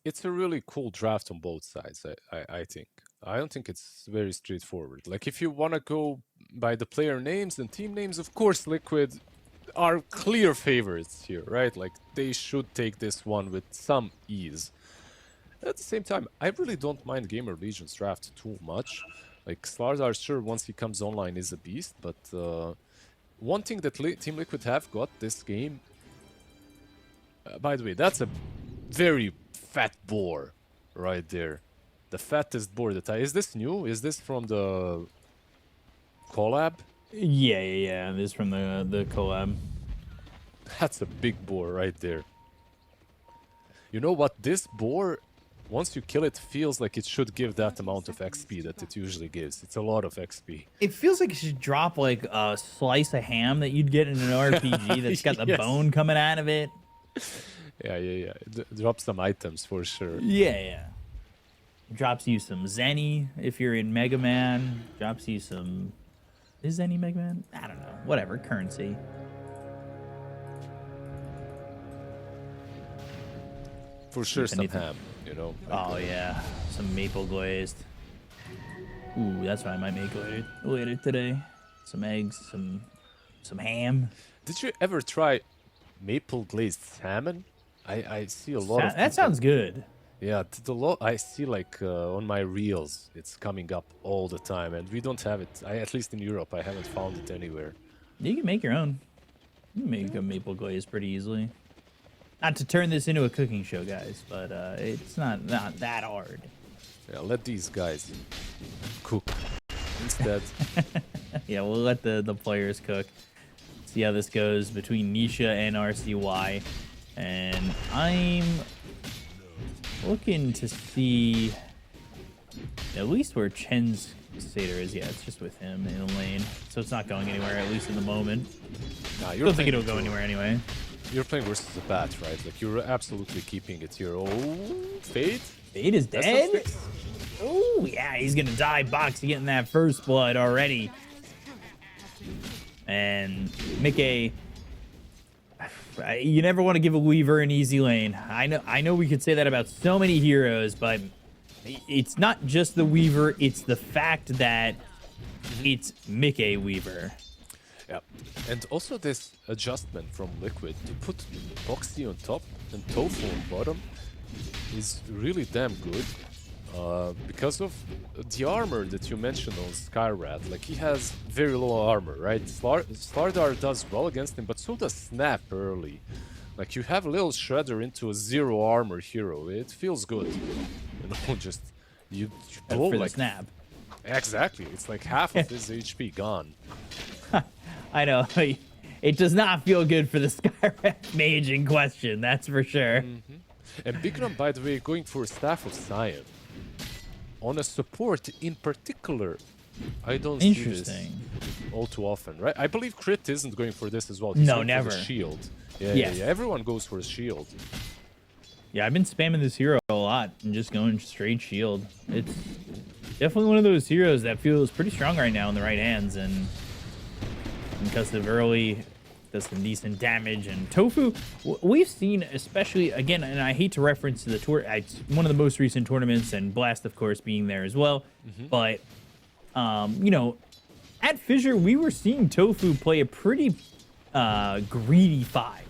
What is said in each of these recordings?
it's a really cool draft on both sides. I think. I don't think it's very straightforward. Like if you want to go by the player names and team names, of course, Liquid are clear favorites here, right? Like they should take this one with some ease. At the same time, I really don't mind GamerLegion's draft too much. Like Slardar, sure, once he comes online, is a beast, but one thing that Team Liquid have got this game. By the way, that's a very fat boar right there. The fattest boar that is this new? Is this from the collab? Yeah. This is from the collab. That's a big boar right there. You know what? This boar, once you kill it, feels like it should give that amount of XP that it usually gives. It's a lot of XP. It feels like it should drop like a slice of ham that you'd get in an RPG that's got the Yes. bone coming out of it. Yeah. Drop some items for sure. Yeah. Drops you some Zenny if you're in Mega Man. Drops you some... Is Zenny Mega Man? I don't know. Whatever. Currency. For sure, some anything. ham, you know. Oh, yeah. Some maple glazed. Ooh, that's what I might make later today. Some eggs, some ham. Did you ever try maple glazed salmon? I see a lot of That people- sounds good. Yeah, the lot I see like on my reels, it's coming up all the time, and we don't have it. At least in Europe, I haven't found it anywhere. You can make your own. You can make a maple glaze pretty easily. Not to turn this into a cooking show, guys, but it's not that hard. Yeah, let these guys cook instead. Yeah, we'll let the players cook. See how this goes between Nisha and RCY. And I'm looking to see at least where Chen's Seder is. Yeah, it's just with him in the lane. So it's not going anywhere, at least in the moment. Nah, I don't think it'll go anywhere anyway. You're playing versus the bat, right? Like you're absolutely keeping it here. Oh, Fade? Fade is That's dead. not fixed. Oh, yeah, he's going to die. Boxy getting that first blood already. And Mickey, you never want to give a Weaver an easy lane. I know we could say that about so many heroes, but it's not just the Weaver. It's the fact that it's Mickey Weaver. Yeah. And also this adjustment from Liquid to put Boxy on top and Tofu on bottom is really damn good. Because of the armor that you mentioned on Skyrat, like he has very low armor, right? Slardar does well against him, but so does Snap early. Like you have a little Shredder into a zero armor hero, it feels good. You know, just you blow For the like snap. Exactly, it's like half of his HP gone. I know. It does not feel good for the Skyrat mage in question, that's for sure. And Bikram, by the way, going for Staff of Sion. On a support in particular, I don't see this Interesting. all too often, right? I believe Crit isn't going for this as well. He's No, going for the never. shield. Yeah, Yes. yeah, everyone goes for a shield. Yeah, I've been spamming this hero a lot and just going straight shield. It's definitely one of those heroes that feels pretty strong right now in the right hands, and because of early does some decent damage. And Tofu, we've seen, especially again, and I hate to reference to the tour, it's one of the most recent tournaments, and Blast, of course, being there as well. But you know, at Fissure, we were seeing Tofu play a pretty greedy 5.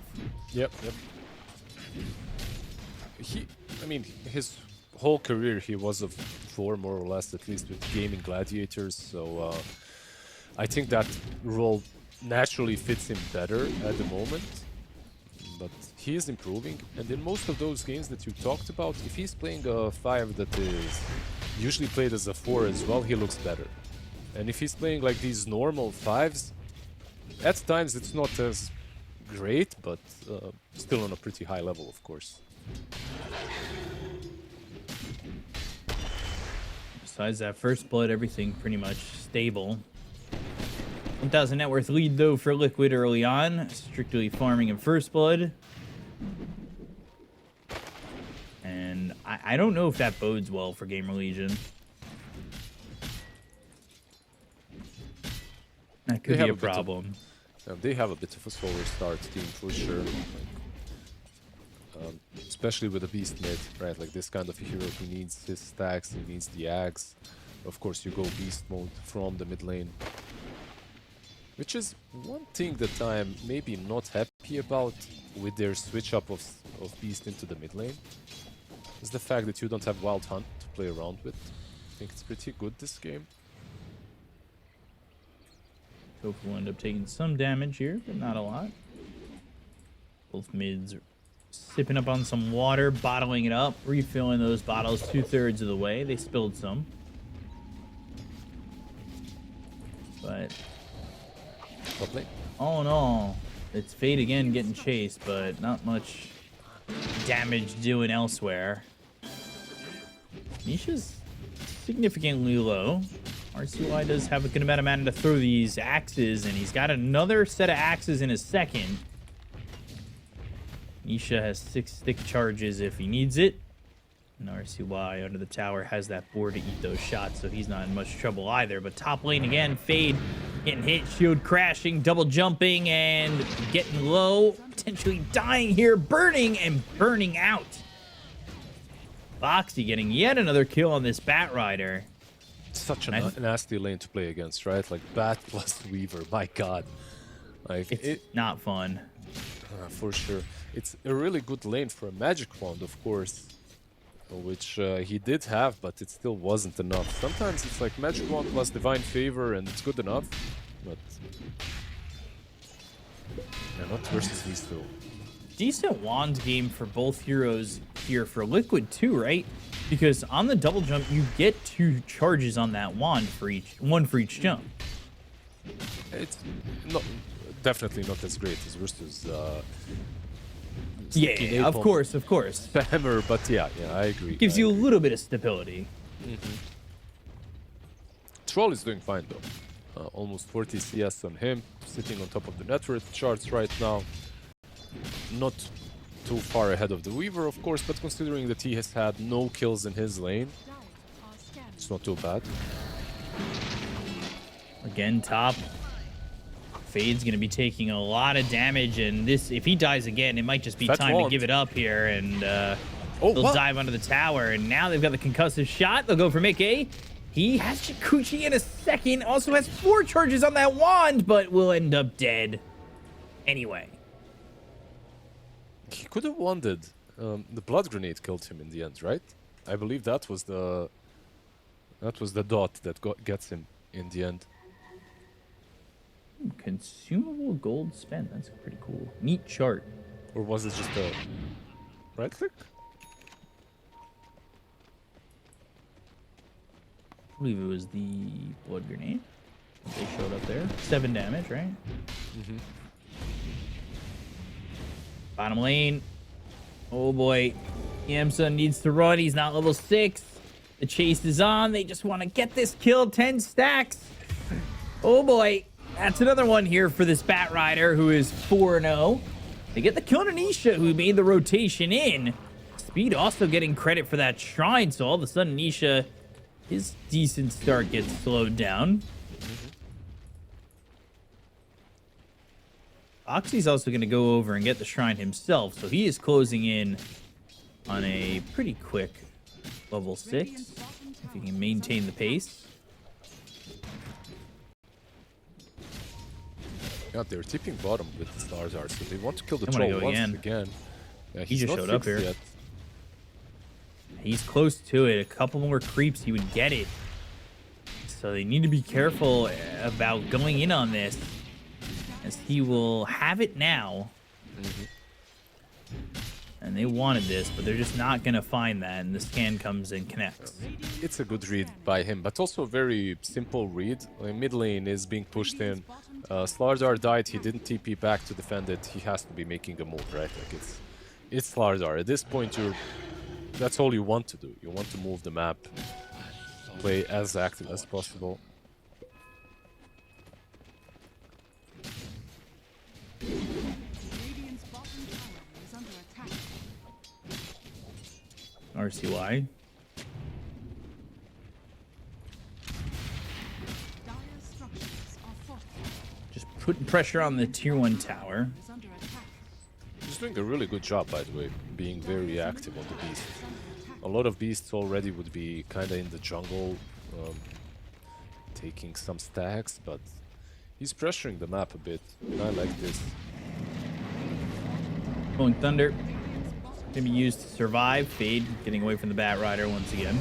Yep. I mean, his whole career he was a 4 more or less, at least with gaming gladiators. So I think that role naturally fits him better at the moment. But he is improving, and in most of those games that you talked about, if he's playing a 5 that is usually played as a 4 as well, he looks better. And if he's playing like these normal 5s, at times it's not as great, but still on a pretty high level, of course. Besides that first blood, everything pretty much stable. 1,000 net worth lead, though, for Liquid early on. Strictly farming in first blood. And I don't know if that bodes well for GamerLegion. That could be a problem. They have a bit of a slower start team for sure. especially with a beast mid, right? Like this kind of a hero who needs his stacks, he needs the axe. Of course, you go beast mode from the mid lane. Which is one thing that I'm maybe not happy about with their switch up of beast into the mid lane. Is the fact that you don't have Wild Hunt to play around with. I think it's pretty good this game. Hope we'll end up taking some damage here, but not a lot. Both mids are sipping up on some water, bottling it up, refilling those bottles 2/3 of the way. They spilled some. But all in all, it's Fade again getting chased, but not much damage doing elsewhere. Nisha's significantly low. RCY does have a good amount of mana to throw these axes, and he's got another set of axes in a second. Nisha has 6 thick charges if he needs it. And RCY under the tower has that board to eat those shots, so he's not in much trouble either. But top lane again, Fade getting hit, shield crashing, double jumping, and getting low. Potentially dying here, burning and burning out. Foxy getting yet another kill on this Bat Rider. Such a nasty lane to play against, right? Like Bat plus Weaver, my god. Like it's not fun. For sure. It's a really good lane for a Magic Wand, of course, which he did have, but it still wasn't enough. Sometimes it's like Magic Wand plus Divine Favor and it's good enough, but yeah, not versus these two. Decent wand game for both heroes here for Liquid too, right? Because on the double jump, you get 2 charges on that wand for each, one for each jump. It's definitely not as great as versus yeah, of course. Spammer, but yeah, I agree. Gives you a little bit of stability. Troll is doing fine though. Almost 40 CS on him, sitting on top of the net worth charts right now. Not too far ahead of the Weaver, of course, but considering that he has had no kills in his lane, it's not too bad. Again, top. Fade's going to be taking a lot of damage, and this, if he dies again, it might just be time to give it up here, and they'll dive under the tower, and now they've got the concussive shot. They'll go for Mickey. He has Chikuchi in a second, also has 4 charges on that wand, but will end up dead anyway. He could have wanded. The blood grenade killed him in the end, right? I believe that was the dot that gets him in the end. Consumable gold spent. That's pretty cool. Neat chart. Or was it just a right click? I believe it was the blood grenade. They showed up there. 7 damage, right? Bottom lane. Oh boy. Yamsa needs to run. He's not level 6. The chase is on. They just want to get this kill. 10 stacks. Oh boy. That's another one here for this Bat Rider, who is 4-0. They get the kill on Nisha, who made the rotation in. Speed also getting credit for that shrine, so all of a sudden Nisha, his decent start gets slowed down. Oxy's also going to go over and get the shrine himself, so he is closing in on a pretty quick level 6, if he can maintain the pace. Yeah, they're tipping bottom with the stars are, so they want to kill the troll once again. Yeah, he just showed up here. Yet. He's close to it. A couple more creeps, he would get it. So they need to be careful about going in on this, as he will have it now. And they wanted this, but they're just not going to find that, and the scan comes and connects. It's a good read by him, but also a very simple read. Mid lane is being pushed in. Slardar died, he didn't TP back to defend it. He has to be making a move, right? Like it's Slardar. At this point, that's all you want to do. You want to move the map, play as active as possible. RCY. putting pressure on the tier 1 tower. Just doing a really good job, by the way, being very active on the Beast. A lot of Beasts already would be kind of in the jungle, taking some stacks, but he's pressuring the map a bit, and I like this. Pulling Thunder. Gonna be used to survive. Fade getting away from the Bat Rider once again.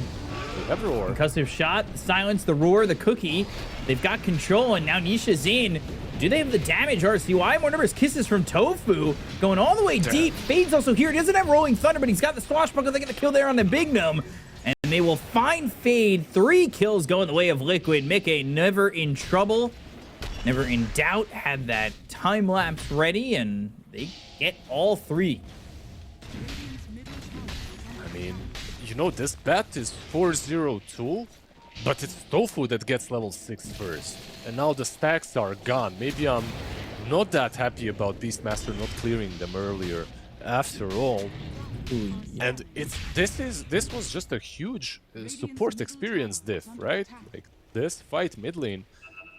We have Roar. Concussive shot. Silence the Roar, the Cookie. They've got control, and now Nisha's in. Do they have the damage, RCY? More numbers kisses from Tofu. Going all the way deep. Fade's also here. He doesn't have Rolling Thunder, but he's got the Swashbuckle. They get the kill there on the Big Gnome. And they will find Fade. 3 kills going the way of Liquid. Mickey never in trouble. Never in doubt. Had that time lapse ready, and they get all 3. I mean, you know, this bet is 4-0-2, but it's Tofu that gets level 6 first. And now the stacks are gone. Maybe I'm not that happy about Beastmaster not clearing them earlier after all. Ooh, yeah. And this was just a huge support experience diff, right? Like, this fight mid lane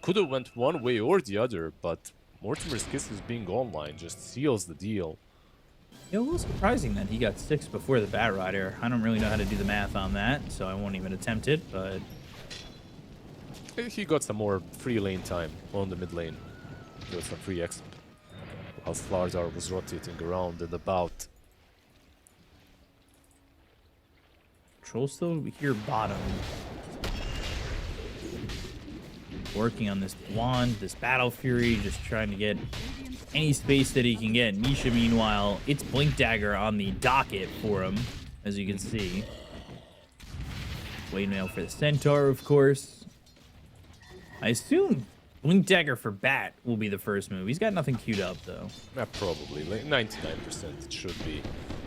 could have went one way or the other, but Mortimer's Kisses being online just seals the deal. Yeah, a little surprising that he got 6 before the Bat Rider. I don't really know how to do the math on that, so I won't even attempt it, but... He got some more free lane time on the mid lane. He got some free exp. While Slardar was rotating around and about. Troll still here bottom. Working on this wand, this Battle Fury, just trying to get any space that he can get. Nisha, meanwhile, it's Blink Dagger on the docket for him, as you can see. Waiting now for the Centaur, of course. I assume Blink Dagger for Bat will be the first move. He's got nothing queued up, though. Probably, like 99% it should be.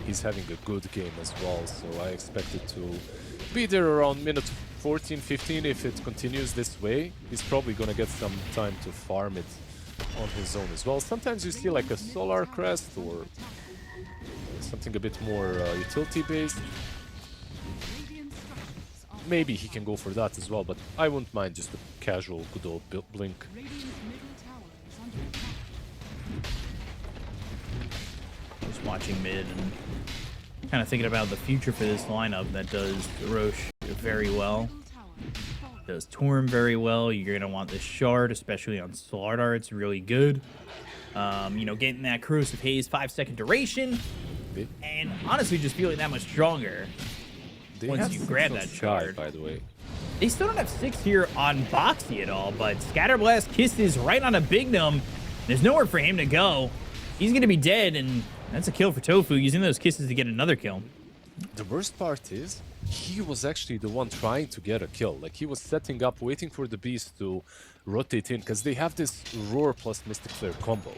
He's having a good game as well, so I expect it to be there around minute 14, 15 if it continues this way. He's probably gonna get some time to farm it on his own as well. Sometimes you see like a Solar Crest or something a bit more utility-based. Maybe he can go for that as well, but I wouldn't mind just a casual, good old blink. Just watching mid and kind of thinking about the future for this lineup that does Roche very well. Does Torm very well. You're going to want this Shard, especially on Slardar. It's really good. You know, getting that Corrosive Haze 5-second duration. And honestly, just feeling that much stronger. Once you grab that shard, by the way. They still don't have 6 here on Boxy at all, but Scatterblast kisses right on a Big Gnome. There's nowhere for him to go. He's going to be dead, and that's a kill for Tofu, using those kisses to get another kill. The worst part is, he was actually the one trying to get a kill. Like, he was setting up, waiting for the Beast to rotate in, because they have this Roar plus Mystic Flare combo.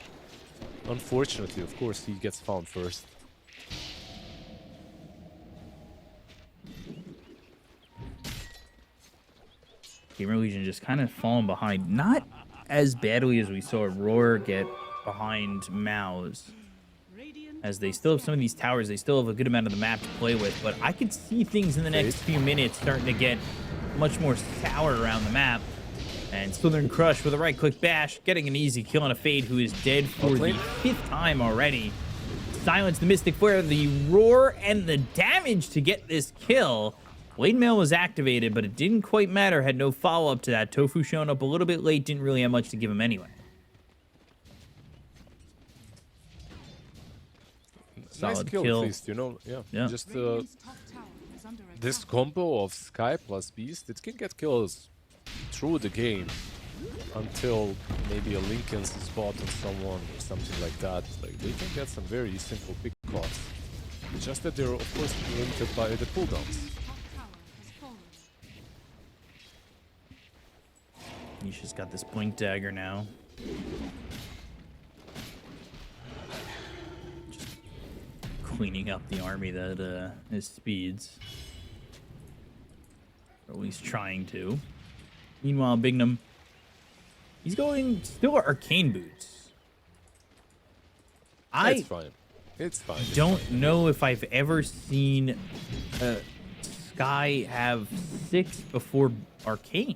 Unfortunately, of course, he gets found first. GamerLegion just kind of falling behind. Not as badly as we saw Roar get behind MOUZ. As they still have some of these towers, they still have a good amount of the map to play with. But I could see things in the next few minutes starting to get much more sour around the map. And Southern Crush with a right-click bash, getting an easy kill on a Fade who is dead for the 5th time already. Silence the Mystic Flare, the Roar, and the damage to get this kill. Blade Mail was activated, but it didn't quite matter. Had no follow-up to that. Tofu showing up a little bit late. Didn't really have much to give him anyway. Nice kill, at least, you know. Yeah. Just this combo of Sky plus Beast, it can get kills through the game until maybe a Lincoln's spot on someone or something like that. Like, they can get some very simple pick-offs. Just that they're, of course, limited by the cooldowns. Nisha's got this Blink Dagger now. Just cleaning up the army that is Speeds. Or at least trying to. Meanwhile, Bignum, he's going still Arcane Boots. It's fine. It's fine. Don't know if I've ever seen Sky have 6 before Arcanes.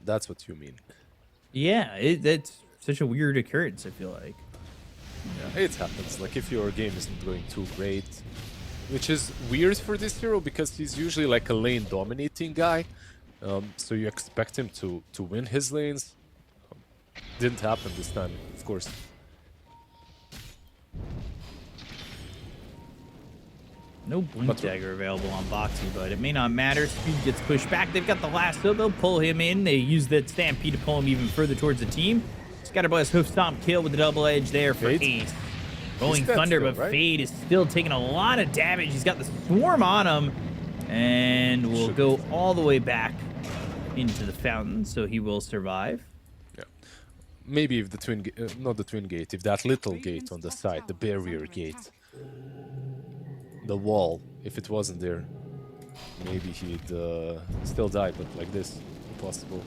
That's what you mean. Yeah, that's such a weird occurrence, I feel like. Yeah, it happens. Like if your game isn't going too great, which is weird for this hero because he's usually like a lane dominating guy. So you expect him to win his lanes. Didn't happen this time, of course. No Blink Dagger available on Boxy, but it may not matter. Speed gets pushed back. They've got the lasso. They'll pull him in. They use that Stampede to pull him even further towards the team. Scatterblast Hoof Stomp kill with the double edge there for Ace. Rolling Thunder, but right? Fade is still taking a lot of damage. He's got the Swarm on him. And will go all the way back into the fountain, so he will survive. Yeah. Maybe if the twin, not the twin gate, if that little gate on the side, the barrier gate, the wall, if it wasn't there, maybe he'd still die, but like this, impossible.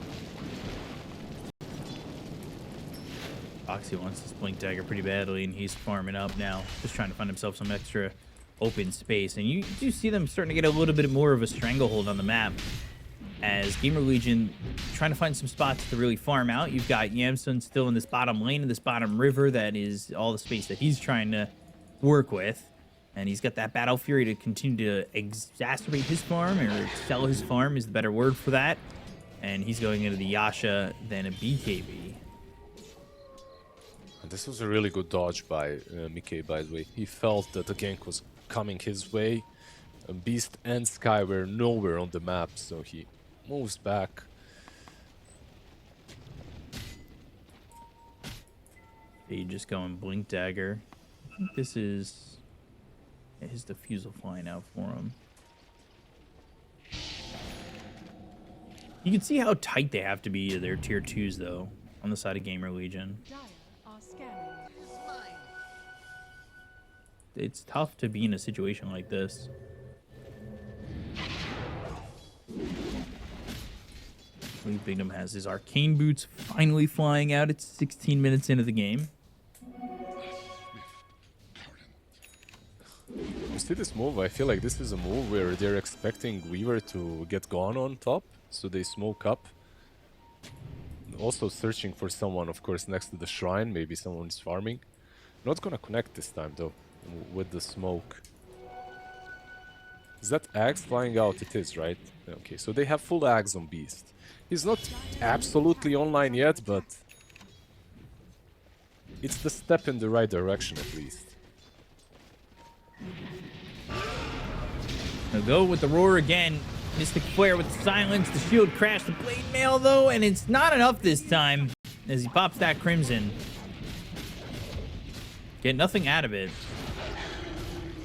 Boxy wants this Blink Dagger pretty badly, and he's farming up now, just trying to find himself some extra open space. And you do see them starting to get a little bit more of a stranglehold on the map as GamerLegion trying to find some spots to really farm out. You've got Yamsun still in this bottom lane, in this bottom river. That is all the space that he's trying to work with. And he's got that Battle Fury to continue to exacerbate his farm, or excel his farm is the better word for that. And he's going into the Yasha, then a BKB. And this was a really good dodge by Mickey, by the way. He felt that the gank was coming his way. Beast and Sky were nowhere on the map, so he moves back. He just going Blink Dagger. I think this is his diffusal flying out for him. You can see how tight they have to be to their tier 2s, though, on the side of GamerLegion. It's tough to be in a situation like this. Bigdom has his arcane boots finally flying out. It's 16 minutes into the game. You see this move? I feel like this is a move where they're expecting Weaver to get gone on top, so they smoke up. Also searching for someone, of course, next to the shrine. Maybe someone's farming. Not gonna connect this time, though, with the smoke. Is that Axe flying out? It is, right? Okay, so they have full Axe on Beast. He's not absolutely online yet, but it's the step in the right direction, at least. They'll go with the roar again. Mystic Flare with the silence. The shield crash. The blade mail, though, and it's not enough this time as he pops that Crimson. Get nothing out of it.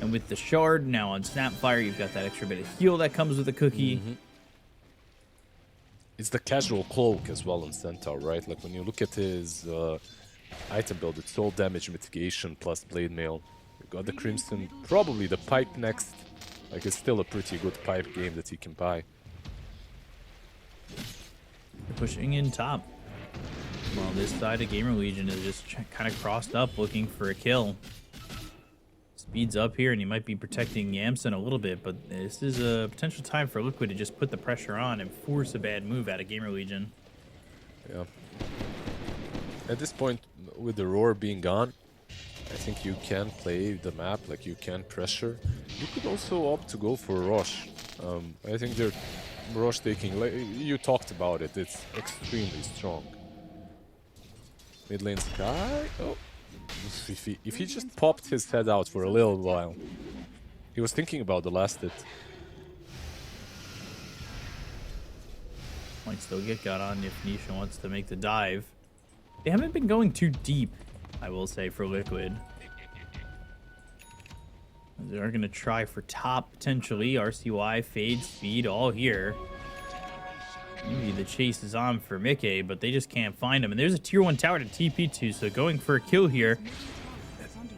And with the shard now on Snapfire, you've got that extra bit of heal that comes with the cookie. Mm-hmm. It's the casual cloak as well in Centaur, right? Like when you look at his item build, it's all damage mitigation plus blade mail. You got the Crimson, probably the pipe next. Like it's still a pretty good pipe game that he can buy. They're pushing in top. While this side of GamerLegion is just kind of crossed up looking for a kill. Speeds up here, and he might be protecting Yamsun a little bit, but this is a potential time for Liquid to just put the pressure on and force a bad move out of GamerLegion. Yeah. At this point, with the roar being gone, I think you can play the map, like you can pressure. You could also opt to go for Rosh. I think they're Rosh taking, like you talked about it, it's extremely strong. Mid lane Sky, oh. If he just popped his head out for a little while. He was thinking about the last hit. Might still get got on if Nisha wants to make the dive. They haven't been going too deep, I will say, for Liquid. They are going to try for top, potentially. RCY, Fade, Speed, all here. Maybe the chase is on for Mickey, but they just can't find him. And there's a tier 1 tower to TP to, so going for a kill here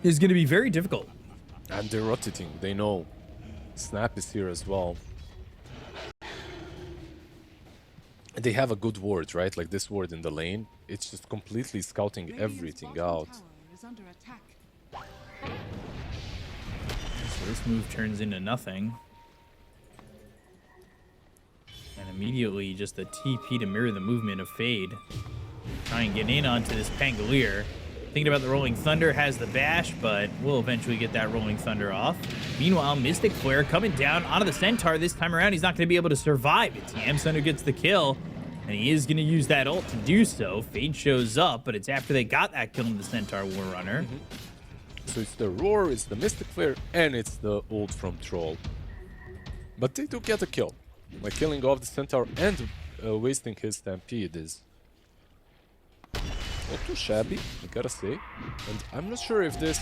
is going to be very difficult. And they're rotating, they know. Snap is here as well. And they have a good ward, right? Like this ward in the lane. It's just completely scouting everything out. So this move turns into nothing. And immediately just a TP to mirror the movement of Fade. Try and get in onto this Pangolier. Thinking about the Rolling Thunder, has the bash, but we'll eventually get that Rolling Thunder off. Meanwhile, Mystic Flare coming down onto the Centaur. This time around, he's not going to be able to survive. It's YamSun who gets the kill, and he is going to use that ult to do so. Fade shows up, but it's after they got that kill on the Centaur War Runner. So it's the Roar, it's the Mystic Flare, and it's the ult from Troll. But they do get a kill. Like killing off the Centaur and wasting his Stampede is not too shabby, I gotta say. And I'm not sure if this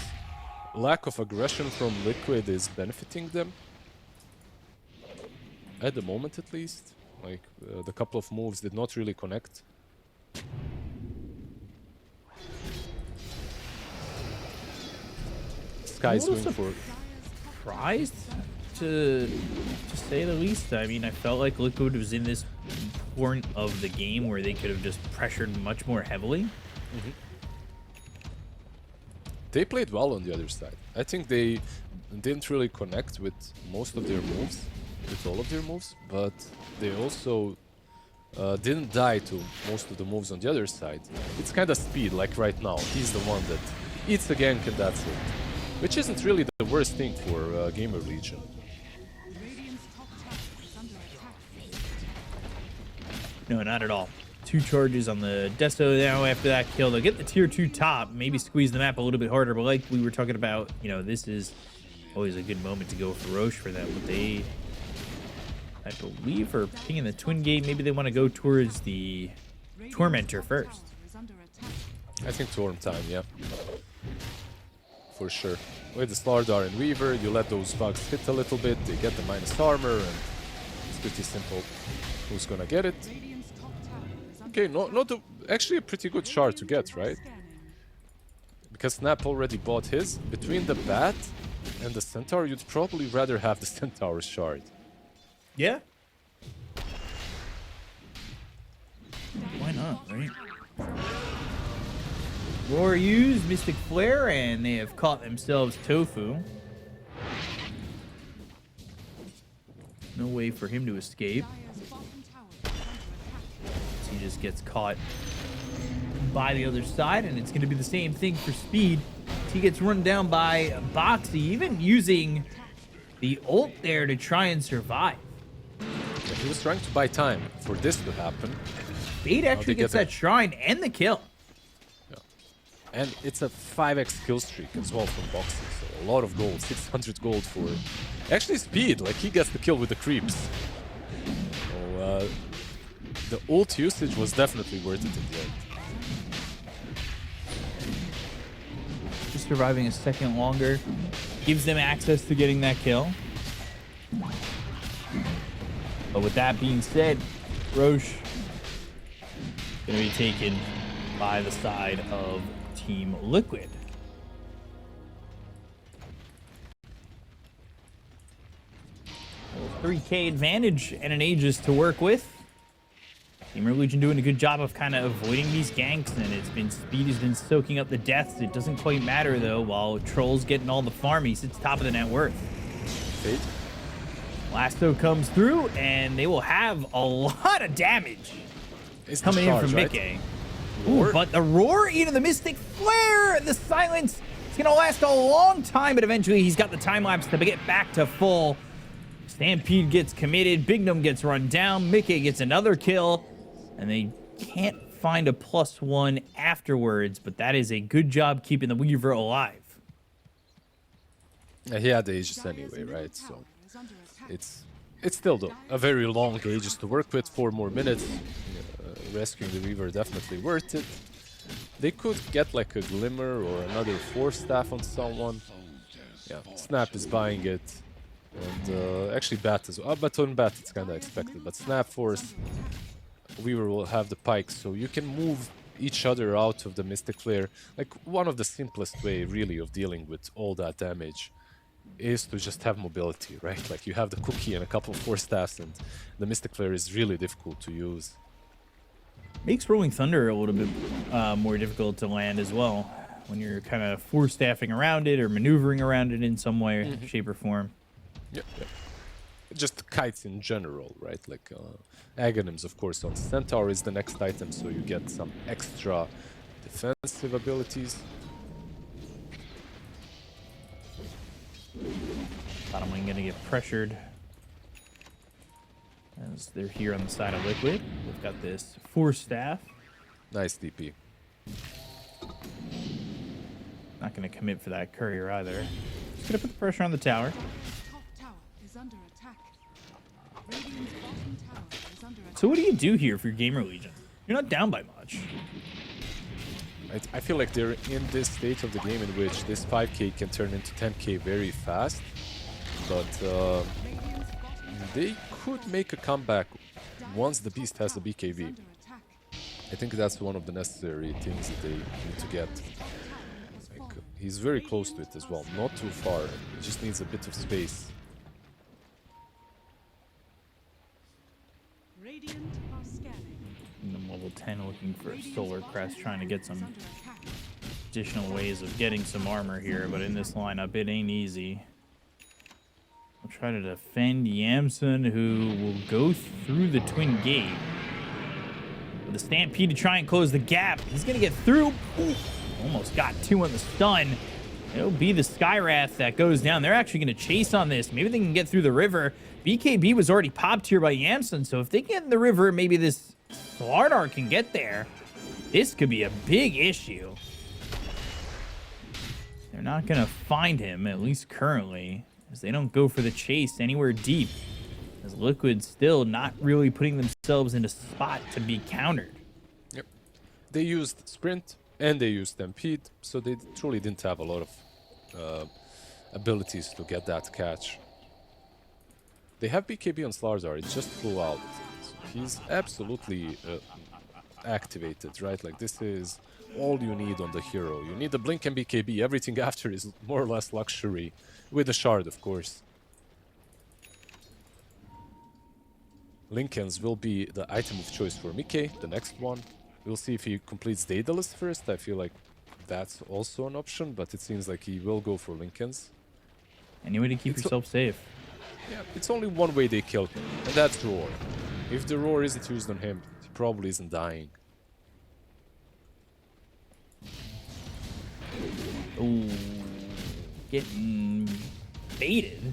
lack of aggression from Liquid is benefiting them. At the moment, at least. Like, the couple of moves did not really connect. Sky's going for... Surprised, to say the least. I mean, I felt like Liquid was in this point of the game where they could have just pressured much more heavily. They played well on the other side. I think they didn't really connect with most of their moves, with all of their moves, but they also didn't die to most of the moves on the other side. It's kind of speed, like right now. He's the one that eats the gank and that's it. Which isn't really the worst thing for GamerLegion. No, not at all. 2 charges on the Deso now after that kill. They'll get the tier 2 top, maybe squeeze the map a little bit harder, but like we were talking about, you know, this is always a good moment to go for Roche for them. But they, I believe, are pinging the Twin Gate. Maybe they want to go towards the Tormentor first. I think Torm time, yeah. For sure. With the Slardar and Weaver, you let those bugs hit a little bit, they get the minus armor, and it's pretty simple who's gonna get it. Okay, actually a pretty good shard to get, right? Because Snap already bought his. Between the Bat and the Centaur, you'd probably rather have the Centaur's shard. Yeah. Why not, right? Roar used Mystic Flare, and they have caught themselves Tofu. No way for him to escape. He just gets caught by the other side, and it's going to be the same thing for Speed. He gets run down by Boxy, even using the ult there to try and survive. Yeah, he was trying to buy time for this to happen. Fade actually gets that shrine and the kill. Yeah. And it's a 5x kill streak as well from Boxy, so a lot of gold, 600 gold for... Actually Speed, like he gets the kill with the creeps. So, the ult usage was definitely worth it in the end. Just surviving a second longer gives them access to getting that kill. But with that being said, Roche going to be taken by the side of Team Liquid. 3K advantage and an Aegis to work with. GamerLegion doing a good job of kind of avoiding these ganks, and it's been Speed has been soaking up the deaths. It doesn't quite matter though. While Troll's getting all the farm, he sits top of the net worth. Fate. Lasso comes through, and they will have a lot of damage coming in from Mickey. Ooh, but the Roar eating the Mystic Flare, the silence. It's gonna last a long time, but eventually he's got the time lapse to get back to full. Stampede gets committed. Bignum gets run down. Mickey gets another kill. And they can't find a +1 afterwards, but that is a good job keeping the Weaver alive. Yeah, he had the Aegis anyway, right? So it's still a very long Aegis to work with. 4 more minutes. Rescuing the Weaver definitely worth it. They could get like a Glimmer or another Force Staff on someone. Yeah, Snap is buying it. And actually Bat as well. But on Bat it's kind of expected. But Snap Force... Weaver will have the pikes, so you can move each other out of the Mystic Flare. Like, one of the simplest way, really, of dealing with all that damage is to just have mobility, right? Like, you have the cookie and a couple of Force Staffs, and the Mystic Flare is really difficult to use. Makes Rolling Thunder a little bit more difficult to land as well, when you're kind of Force Staffing around it or maneuvering around it in some way, shape, or form. Yeah. Just kites in general, right? Like Aghanims, of course, on Centaur is the next item, so you get some extra defensive abilities. Bottom lane gonna get pressured as they're here on the side of Liquid. They've got this Force Staff. Nice DP. Not gonna commit for that courier either. Just gonna put the pressure on the tower. Top tower is under attack. Radiant's bottom tower is under attack. So what do you do here for your GamerLegion? You're not down by much. I feel like they're in this state of the game in which this 5k can turn into 10k very fast, but Radiant's bottom they could make a comeback once the beast has a BKB. is under attack. I think that's one of the necessary things that they need to get. Like, he's very close to it as well, not too far. He just needs a bit of space. Radiant are scanning. And then level 10 looking for a Solar Crest, trying to get some Is under attack. additional ways of getting some armor here, but in this lineup, it ain't easy. We'll try to defend Yamsun, who will go through the Twin Gate. With the Stampede to try and close the gap. He's going to get through. Ooh, almost got two on the stun. It'll be the Skywrath that goes down. They're actually going to chase on this. Maybe they can get through the river. BKB was already popped here by Yamsun, so if they get in the river, maybe this Slardar can get there. This could be a big issue. They're not going to find him, at least currently, as they don't go for the chase anywhere deep. As Liquid still not really putting themselves in a spot to be countered. Yep. They used Sprint and they used Stampede, so they truly didn't have a lot of abilities to get that catch. They have BKB on Slarzar, it just flew out. So he's absolutely activated, right? Like, this is all you need on the hero. You need the Blink and BKB, everything after is more or less luxury. With the Shard, of course. Linken's will be the item of choice for Mickey, the next one. We'll see if he completes Daedalus first. I feel like that's also an option, but it seems like he will go for Linken's. Any way to keep yourself safe. Yeah, it's only one way they kill him, and that's Roar. If the Roar isn't used on him, he probably isn't dying. Ooh, getting baited.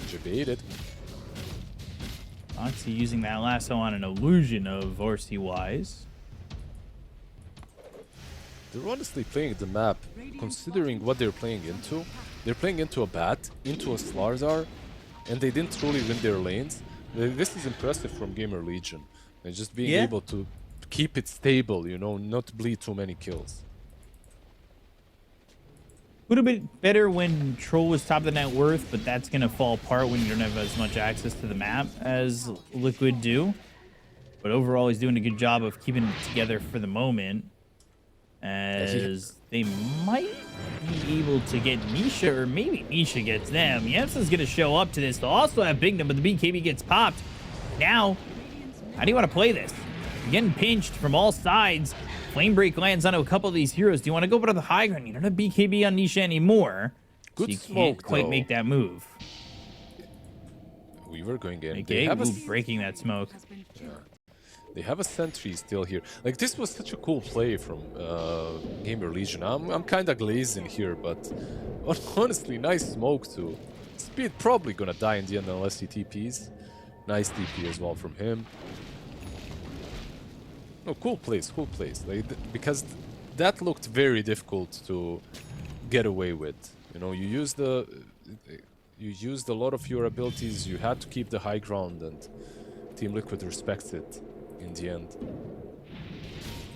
Debated. Oxy using that lasso on an illusion of RC Wise. They're honestly playing the map, considering what they're playing into. They're playing into a Bat, into a Slarzar, and they didn't truly win their lanes. This is impressive from GamerLegion. And just being able to keep it stable, you know, not bleed too many kills. Would have been better when Troll was top of the net worth, but that's going to fall apart when you don't have as much access to the map as Liquid do. But overall, he's doing a good job of keeping it together for the moment. As they might be able to get Nisha, or maybe Nisha gets them. Yamsun's going to show up to this. They'll also have Bignum, but the BKB gets popped. Now, how do you want to play this? You're getting pinched from all sides. Flame Break lands onto a couple of these heroes. Do you want to go for the high ground? You don't have BKB on Nisha anymore. Good so you smoke, can't quite though. make that move. We were going in. Okay, breaking that smoke. Has been killed. They have a sentry still here. Like, this was such a cool play from GamerLegion. I'm kind of glazing here, but honestly, nice smoke too. Speed probably gonna die in the end unless he TPs. Nice TP as well from him. No, cool plays, cool plays. Like, because that looked very difficult to get away with. You know, you used a lot of your abilities. You had to keep the high ground, and Team Liquid respects it in the end.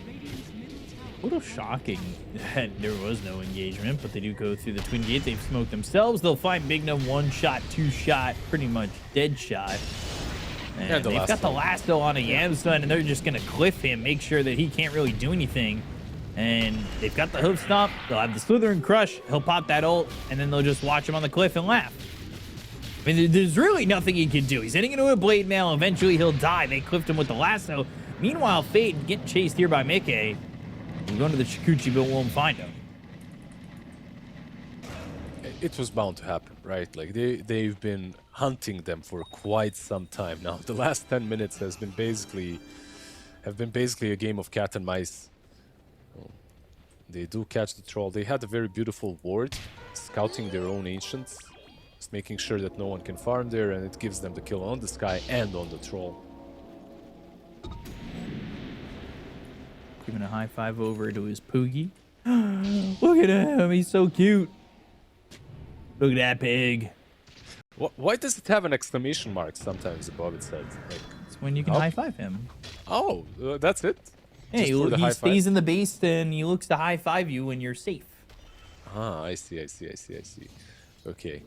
Radiant's middle tower. A little shocking that there was no engagement, but they do go through the Twin Gate. They've smoked themselves. They'll find Bignum one shot, two shot, pretty much dead shot. And they've got the lasso on a Yamsun, and they're just going to cliff him, make sure that he can't really do anything. And they've got the Hoof Stomp. They'll have the Slithering Crush. He'll pop that ult, and then they'll just watch him on the cliff and laugh. I mean, there's really nothing he can do. He's hitting into a Blade Mail. Eventually, he'll die. They clipped him with the lasso. Meanwhile, Fade getting chased here by Mickey. We're going to the Chikuchi, but won't find him. It was bound to happen, right? Like, they've been hunting them for quite some time now. The last 10 minutes have been basically a game of cat and mice. They do catch the troll. They had a very beautiful ward, scouting their own ancients, just making sure that no one can farm there, and it gives them the kill on the Sky and on the troll. Giving a high five over to his Poogie. Look at him. He's so cute. Look at that pig. Why does it have an exclamation mark sometimes above its head? Like, It's when you can high five him. oh, that's it? Hey, Just for the he high stays five? in the base and he looks to high five you when you're safe. Ah, I see. Okay.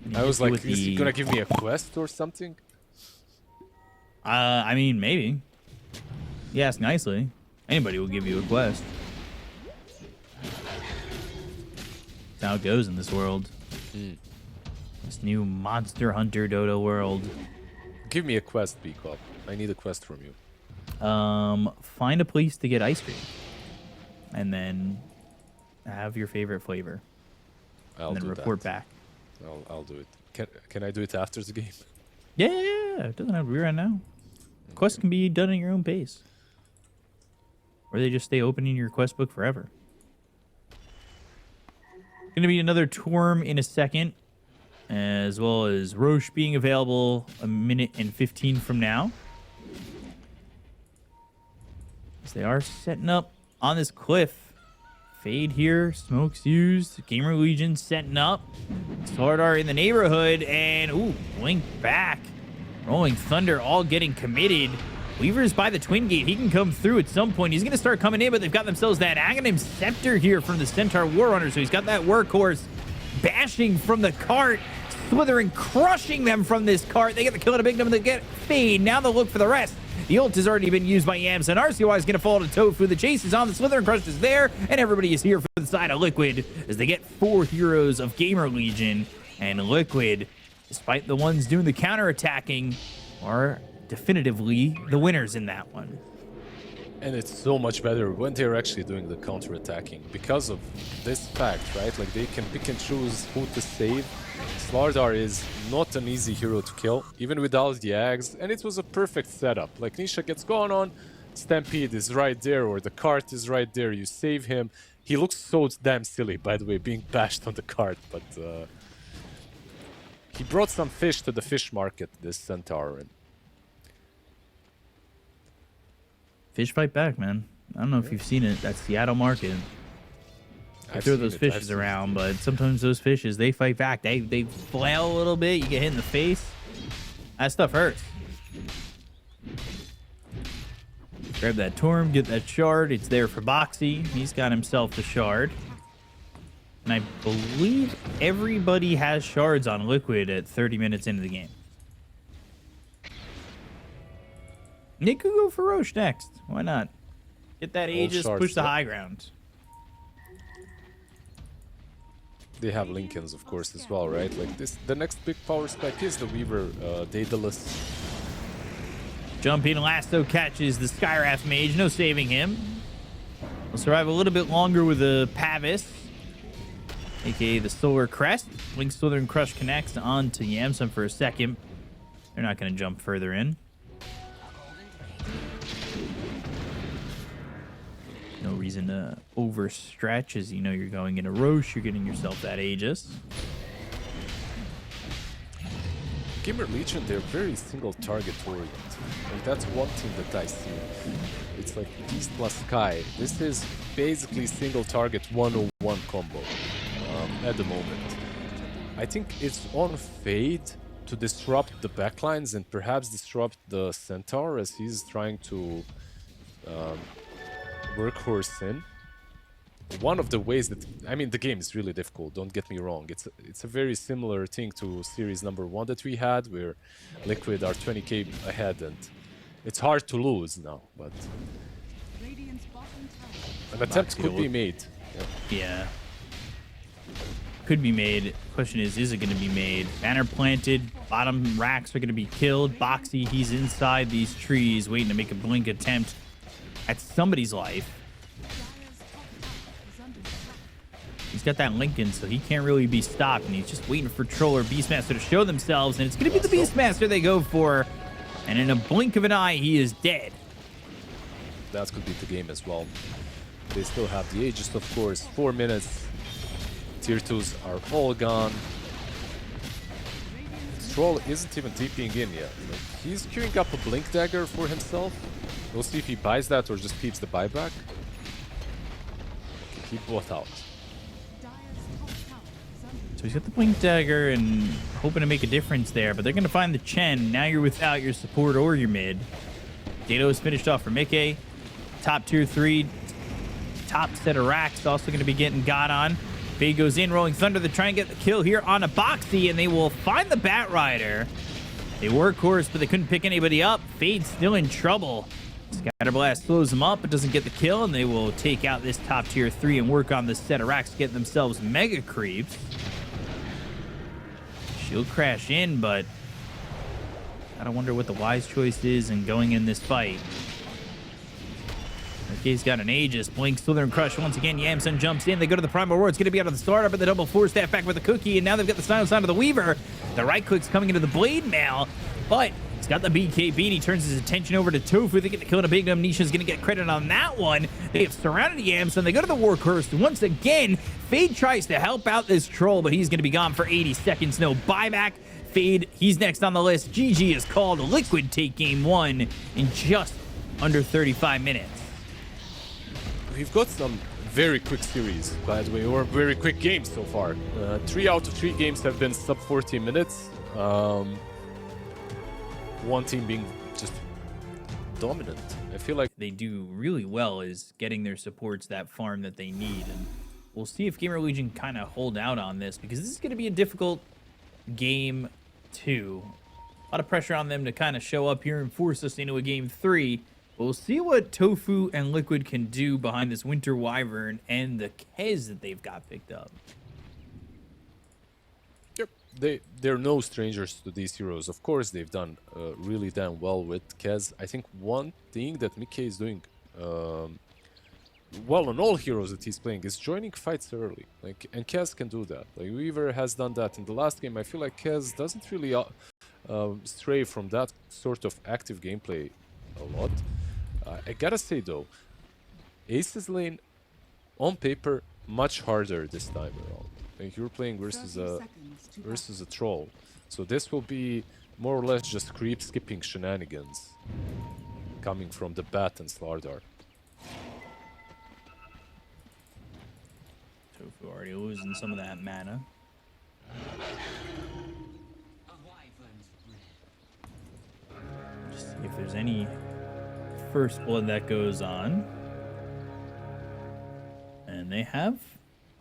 And I you was just do like, with is he the- gonna give me a quest or something? I mean, maybe. You ask nicely. Anybody will give you a quest. That's how it goes in this world. This new Monster Hunter Dota world. Give me a quest, B-Cop. I need a quest from you. Find a place to get ice cream. And then have your favorite flavor. I'll And then do report that. back. I'll do it. Can I do it after the game? Yeah. It doesn't have to be right now. Quests can be done at your own pace. Or they just stay open in your quest book forever. Going to be another Torm in a second, as well as Roche being available a minute and 15 from now. As they are setting up on this cliff. Fade here, smokes used, GamerLegion setting up. Slardar in the neighborhood, and ooh, Blink back. Rolling Thunder all getting committed. Weaver's by the Twin Gate. He can come through at some point. He's going to start coming in, but they've got themselves that Aghanim Scepter here from the Centaur Warrunner. So he's got that workhorse bashing from the cart. Slytherin crushing them from this cart. They get the kill at a big number. They get Fade. Now they'll look for the rest. The ult has already been used by Yams, and RCY is going to fall to Tofu. The chase is on. The Slytherin Crush is there, and everybody is here for the side of Liquid as they get 4 heroes of GamerLegion. And Liquid, despite the ones doing the counterattacking, are definitively the winners in that one. And it's so much better when they're actually doing the counter-attacking because of this fact, right? Like, they can pick and choose who to save. Slardar is not an easy hero to kill, even without the Ags, and it was a perfect setup. Like, Nisha gets going on, Stampede is right there, or the cart is right there, you save him. He looks so damn silly, by the way, being bashed on the cart, but he brought some fish to the fish market, this Centaur, and Fish fight back, man. I don't know if you've seen it. That Seattle market. I I've throw seen those it, I've fishes seen it. around, but sometimes those fishes, they fight back. They flail a little bit. You get hit in the face. That stuff hurts. Grab that Torm, get that shard. It's there for Boxy. He's got himself the shard. And I believe everybody has shards on Liquid at 30 minutes into the game. Nick could go for Roche next. Why not? Get that Aegis, shards, push the yeah. high ground. they have Lincolns, of course, as well, right? Like this, the next big power spike is the Weaver Daedalus. Jumping Lasso catches the Skywrath Mage. No saving him. Will survive a little bit longer with the Pavis, aka the Solar Crest. Link Southern Crush connects onto Yamsum for a second. They're not going to jump further in. No reason to overstretch, as you know you're going into Roche. You're getting yourself that Aegis. GamerLegion, they're very single target oriented. Like that's one thing that I see. It's like Beast plus Sky. This is basically single target 101 combo at the moment. I think it's on Fade to disrupt the backlines and perhaps disrupt the Centaur as he's trying to workhorse in. One of the ways that, I mean, the game is really difficult, don't get me wrong. It's a very similar thing to series number 1 that we had, where Liquid are 20k ahead and it's hard to lose now, but Radiant's bottom tower. an attempt could be made. Yeah. Yeah. Could be made. Question is it going to be made? Banner planted. Bottom racks are going to be killed. Boxy, he's inside these trees waiting to make a blink attempt at somebody's life. He's got that Lincoln, so he can't really be stopped, and he's just waiting for Troll or Beastmaster to show themselves, and it's going to be the Beastmaster they go for, and in a blink of an eye, he is dead. That could be the game as well. They still have the Aegis, of course. 4 minutes. Tier 2s are all gone. Stroll isn't even TPing in yet. Like, he's queuing up a Blink Dagger for himself. We'll see if he buys that or just keeps the buyback. Okay, he bought out. So he's got the Blink Dagger and hoping to make a difference there, but they're going to find the Chen. Now you're without your support or your mid. Dato is finished off for Mickey. Top tier 3. Top set of racks also going to be getting got on. Fade goes in, rolling Thunder to try and get the kill here on a Boxy, and they will find the Bat Rider. They work course, but they couldn't pick anybody up. Fade's still in trouble. Scatterblast slows them up, but doesn't get the kill, and they will take out this top tier 3 and work on this set of racks to get themselves mega creeps. Shield crash in, but gotta wonder what the wise choice is in going in this fight. He's got an Aegis. Blink, Slither, and Crush. Once again, Yamson jumps in. They go to the Primal Roar. It's going to be out of the startup, but the double force staff back with the Cookie, and now they've got the silence onto the Weaver. The right click's coming into the Blade Mail, but he's got the BKB, and he turns his attention over to Tofu. They get the kill, and a Big Dumb Nisha's going to get credit on that one. They have surrounded Yamson. They go to the War Curse. Once again, Fade tries to help out this troll, but he's going to be gone for 80 seconds. No buyback. Fade, he's next on the list. GG is called. Liquid take game 1 in just under 35 minutes. We've got some very quick series, by the way, or very quick games so far. 3 out of 3 games have been sub 40 minutes. One team being just dominant. I feel like they do really well is getting their supports that farm that they need, and we'll see if GamerLegion kind of hold out on this, because this is going to be a difficult game 2. A lot of pressure on them to kind of show up here and force us into a game 3. We'll see what Tofu and Liquid can do behind this Winter Wyvern and the Kez that they've got picked up. Yep, they're no strangers to these heroes. Of course, they've done really damn well with Kez. I think one thing that Mickey is doing well on all heroes that he's playing is joining fights early. Like, and Kez can do that. Like, Weaver has done that in the last game. I feel like Kez doesn't really stray from that sort of active gameplay a lot. I gotta say though, Ace's lane, on paper, much harder this time around. Like, you're playing versus a troll, so this will be more or less just creep skipping shenanigans coming from the Bat and Slardar. Tofu already losing some of that mana. Just see if there's any first blood that goes on. And they have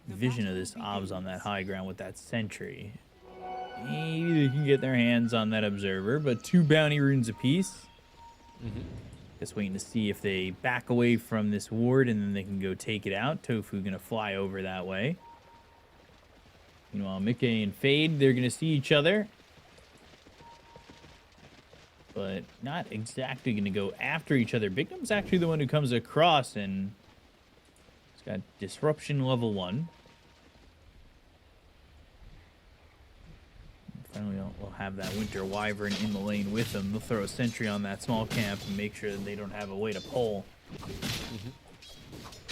vision of this obs on that high ground with that sentry. Maybe they can get their hands on that observer, but 2 bounty runes apiece. Just waiting to see if they back away from this ward and then they can go take it out. Tofu gonna fly over that way. Meanwhile, Mickey and Fade, they're gonna see each other, but not exactly going to go after each other. Big Dumb's actually the one who comes across, and it's got Disruption level 1. Finally, we'll have that Winter Wyvern in the lane with them. They'll throw a sentry on that small camp and make sure that they don't have a way to pull.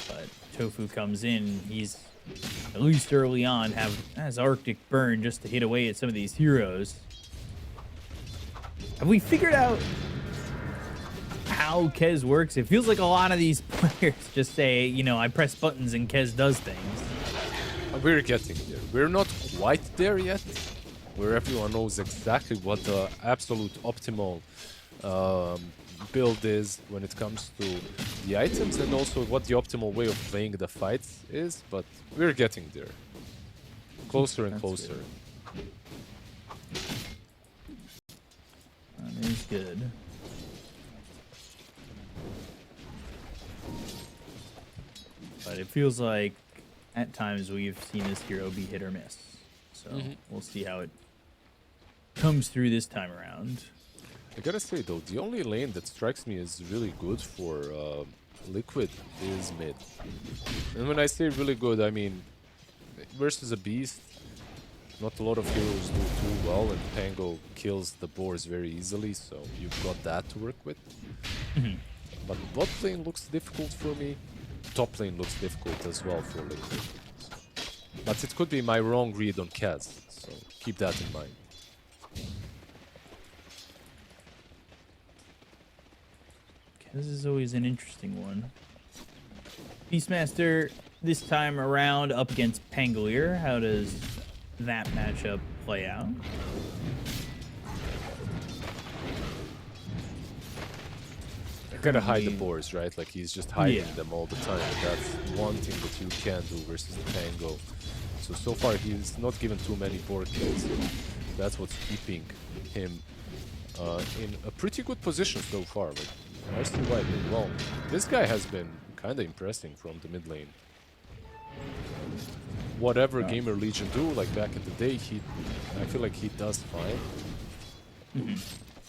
But Tofu comes in. He's, at least early on, has Arctic Burn just to hit away at some of these heroes. Have we figured out how Kez works? It feels like a lot of these players just say, you know, I press buttons and Kez does things. We're getting there. We're not quite there yet, where everyone knows exactly what the absolute optimal build is when it comes to the items, and also what the optimal way of playing the fights is, but we're getting there. Closer and closer. That is good. But it feels like at times we've seen this hero be hit or miss. So we'll see how it comes through this time around. I gotta say though, the only lane that strikes me as really good for Liquid is mid. And when I say really good, I mean versus a beast, not a lot of heroes do too well, and Pango kills the boars very easily, so you've got that to work with. But bot lane looks difficult for me. top lane looks difficult as well for Liquid. But it could be my wrong read on Kaz, so keep that in mind. This is always an interesting one. Beastmaster this time around up against Pangolier. How does that matchup play out? You gotta hide the boars, right? Like he's just hiding them all the time. And that's one thing that you can do versus the Pango. So far he's not given too many boar kills. That's what's keeping him in a pretty good position so far. Like, RCY did well. This guy has been kind of impressing from the mid lane. Whatever GamerLegion do, like back in the day, I feel like he does fine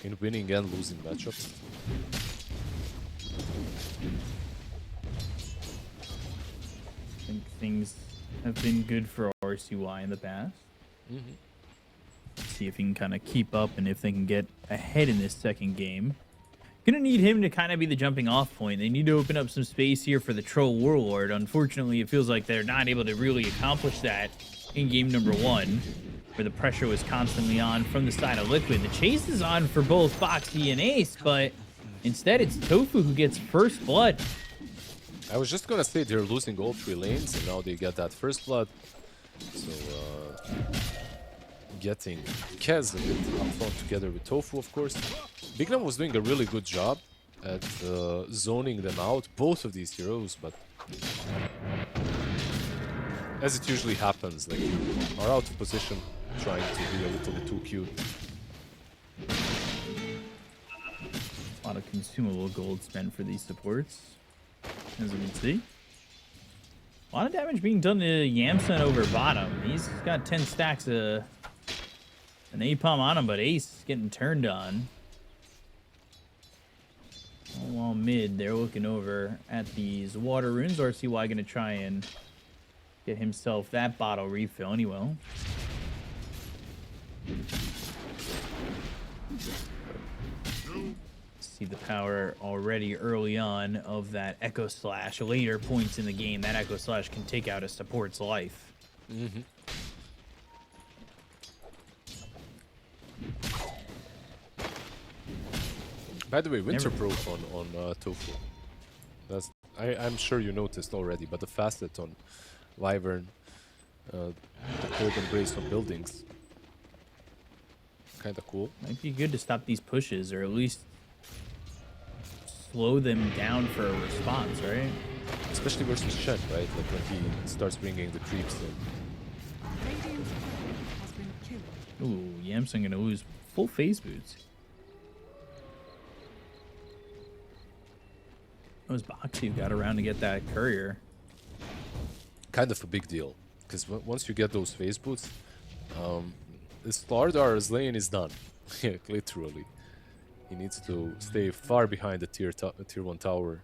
in winning and losing matchups. I think things have been good for RCY in the past. See if he can kind of keep up and if they can get ahead in this second game. Gonna need him to kind of be the jumping off point. They need to open up some space here for the Troll Warlord. Unfortunately, it feels like they're not able to really accomplish that in game number 1, where the pressure was constantly on from the side of Liquid. The chase is on for both Boxy and Ace, but instead it's Tofu who gets first blood. I was just gonna say they're losing all 3 lanes, and now they get that first blood. So, getting Kez a bit upfront together with Tofu, of course. Bignam was doing a really good job at zoning them out, both of these heroes, but as it usually happens, like you are out of position, trying to be a little bit too cute. A lot of consumable gold spent for these supports, as you can see. A lot of damage being done to Yamsun over bottom. He's got 10 stacks of an napalm on him, but Ace getting turned on. All while mid, they're looking over at these water runes. RCY going to try and get himself that bottle refill, and he will. See the power already early on of that Echo Slash. Later points in the game, that Echo Slash can take out a support's life. By the way, Winter broke on Tofu. That's I'm sure you noticed already, but the facet on Wyvern, the cold embrace on buildings, kind of cool. Might be good to stop these pushes, or at least slow them down for a response, right? Especially versus Shen, right? Like when he starts bringing the creeps in. Radiant's turret has been killed. Ooh, Yamsun gonna lose full phase boots. Those Boxy got around to get that courier. Kind of a big deal, because once you get those phase boots, Slardar's lane is done. Literally. He needs to stay far behind the tier 1 tower.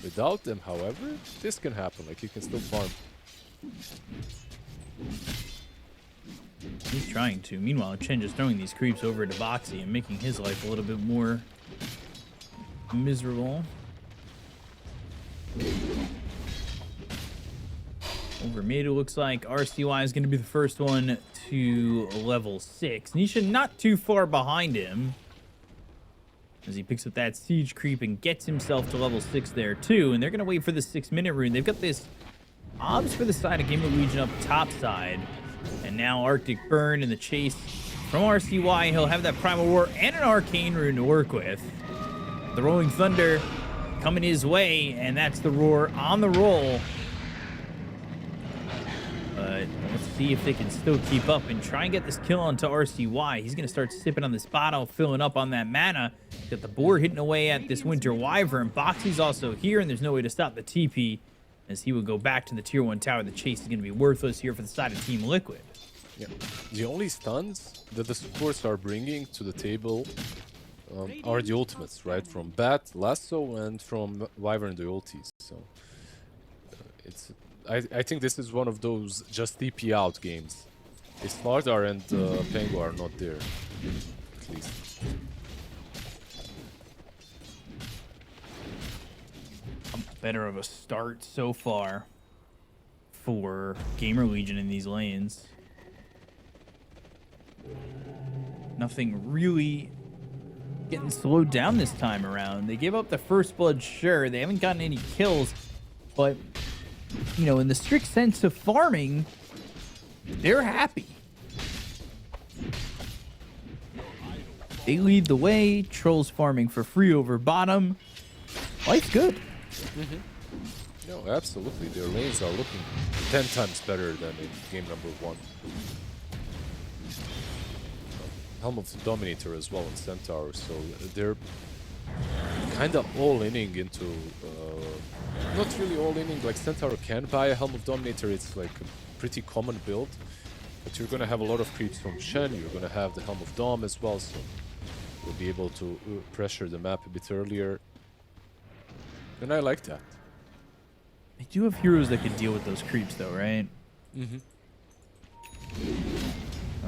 Without them, however, this can happen. Like, he can still farm. He's trying to. Meanwhile, Chen just throwing these creeps over to Boxy and making his life a little bit more miserable. Over mid, it looks like RCY is going to be the first one to level 6. Nisha not too far behind him, as he picks up that siege creep and gets himself to level 6 there too. And they're going to wait for the 6-minute rune. They've got this obs for the side of GamerLegion up top side. And now Arctic Burn in the chase from RCY. He'll have that Primal Roar and an Arcane Rune to work with. The Rolling Thunder coming his way, and that's the Roar on the roll. But let's see if they can still keep up and try and get this kill onto RCY. He's going to start sipping on this bottle, filling up on that mana. Got the board hitting away at this Winter Wyvern. Boxy's also here, and there's no way to stop the TP, as he would go back to the tier 1 tower. The chase is going to be worthless here for the side of Team Liquid. Yeah. The only stuns that the supports are bringing to the table are the ultimates, right? From Bat, Lasso, and from Wyvern the ultis. So I think this is one of those just TP out games. If Slardar and Pengu are not there, at least. better of a start so far for GamerLegion in these lanes. Nothing really getting slowed down this time around. They gave up the first blood, sure. They haven't gotten any kills, but, you know, in the strict sense of farming, they're happy. They lead the way. Trolls farming for free over bottom. Life's good. No, absolutely. Their lanes are looking 10 times better than in game number 1. Helm of the Dominator as well in Centaur, so they're kind of all-inning into... not really all-inning, like Centaur can buy a Helm of Dominator, it's like a pretty common build. But you're going to have a lot of creeps from Shen, you're going to have the Helm of Dom as well, so you'll be able to pressure the map a bit earlier. And I like that. They do have heroes that can deal with those creeps though, right? Not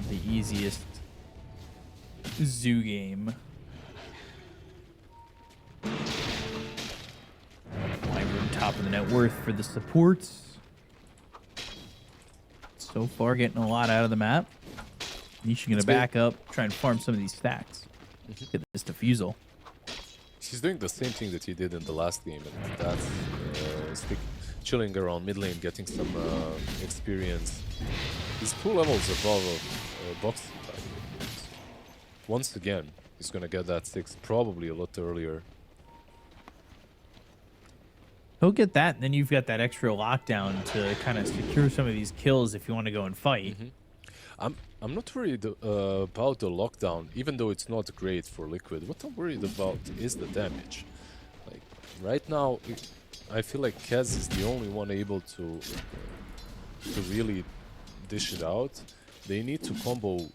the easiest zoo game. Wyvern top of the net worth for the supports. So far getting a lot out of the map. Nisha gonna back up, try and farm some of these stacks. Get this defusal. He's doing the same thing that he did in the last game, and that's chilling around mid lane, getting some experience. He's 2 levels above boxing, by the way. Once again, he's gonna get that 6 probably a lot earlier. He'll get that, and then you've got that extra lockdown to kind of secure some of these kills if you want to go and fight. I'm not worried about the lockdown, even though it's not great for Liquid. What I'm worried about is the damage. Like right now, I feel like Kaz is the only one able to really dish it out. They need to combo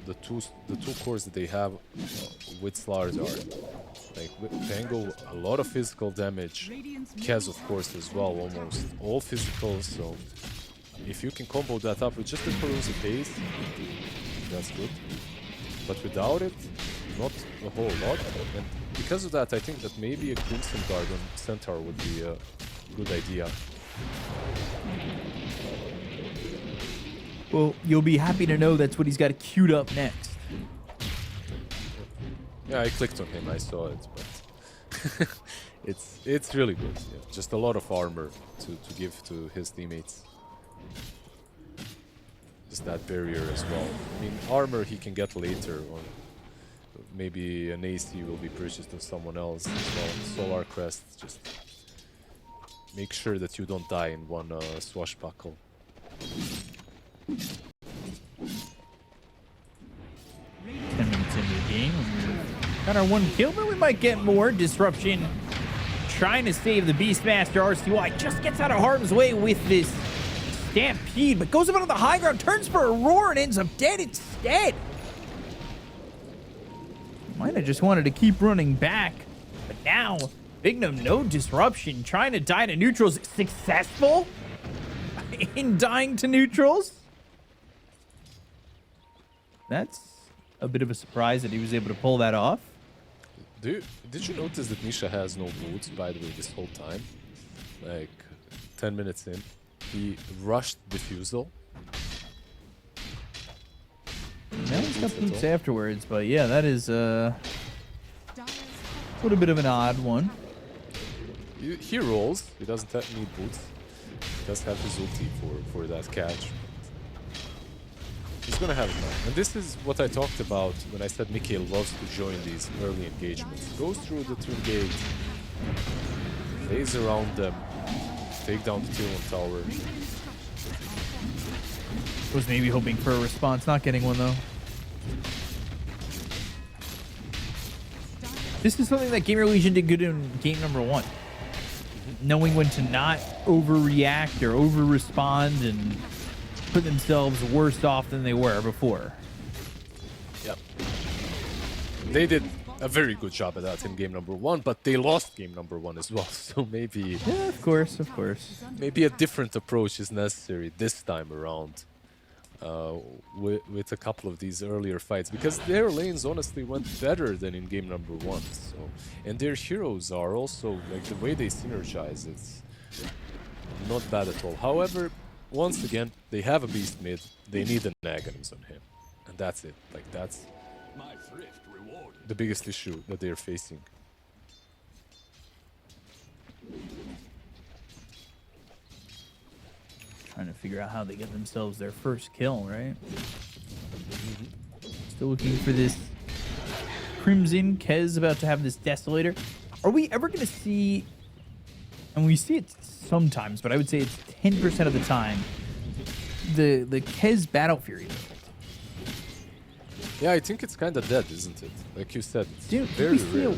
the two cores that they have with Slarzard. Like with Tango, a lot of physical damage. Kaz, of course, as well, almost all physical. So if you can combo that up with just a Perusa base, that's good. But without it, not a whole lot. And because of that, I think that maybe a Crimson Guard on Centaur would be a good idea. Well, you'll be happy to know that's what he's got queued up next. Yeah, I clicked on him, I saw it, but it's really good. Yeah. Just a lot of armor to give to his teammates. Just that barrier as well. I mean, armor he can get later, or maybe an AC will be purchased of someone else as well. Solar Crest, just make sure that you don't die in one swashbuckle. 10 minutes into the game. Got our 1 kill, but we might get more. Disruption trying to save the Beastmaster. RCY just gets out of harm's way with this Stampede, but goes up on the high ground, turns for a roar, and ends up dead instead. Might have just wanted to keep running back, but now Bignum, no disruption, trying to die to neutrals. Successful in dying to neutrals. That's a bit of a surprise that he was able to pull that off. Did you notice that Nisha has no boots, by the way, this whole time? Like, 10 minutes in. He rushed Diffusal. Now he's got boots afterwards, but yeah, that is a little bit of an odd one. He rolls. He doesn't need boots. He does have his ulti for that catch. He's gonna have it now. And this is what I talked about when I said Mikhail loves to join these early engagements. Goes through the 2 gates, plays around them, take down the tier 1 tower. Was maybe hoping for a response, not getting one though. This is something that GamerLegion did good in game number 1. Knowing when to not overreact or over-respond and put themselves worse off than they were before. Yep. They did a very good job at that in game number 1, but they lost game number 1 as well, so maybe... Yeah, of course, of course. Maybe a different approach is necessary this time around. with a couple of these earlier fights, because their lanes honestly went better than in game number 1. So, and their heroes are also, like, the way they synergize, it's not bad at all. However, once again, they have a beast mid, they need an Aghanim's on him, and that's it. Like, that's the biggest issue that they're facing. Trying to figure out how they get themselves their first kill, right? Still looking for this Crimson. Kez about to have this Desolator. Are we ever going to see, and we see it sometimes, but I would say it's 10% of the time, the Kez Battle Fury build? Yeah, I think it's kind of dead, isn't it? Like you said, it's Dude, very rare.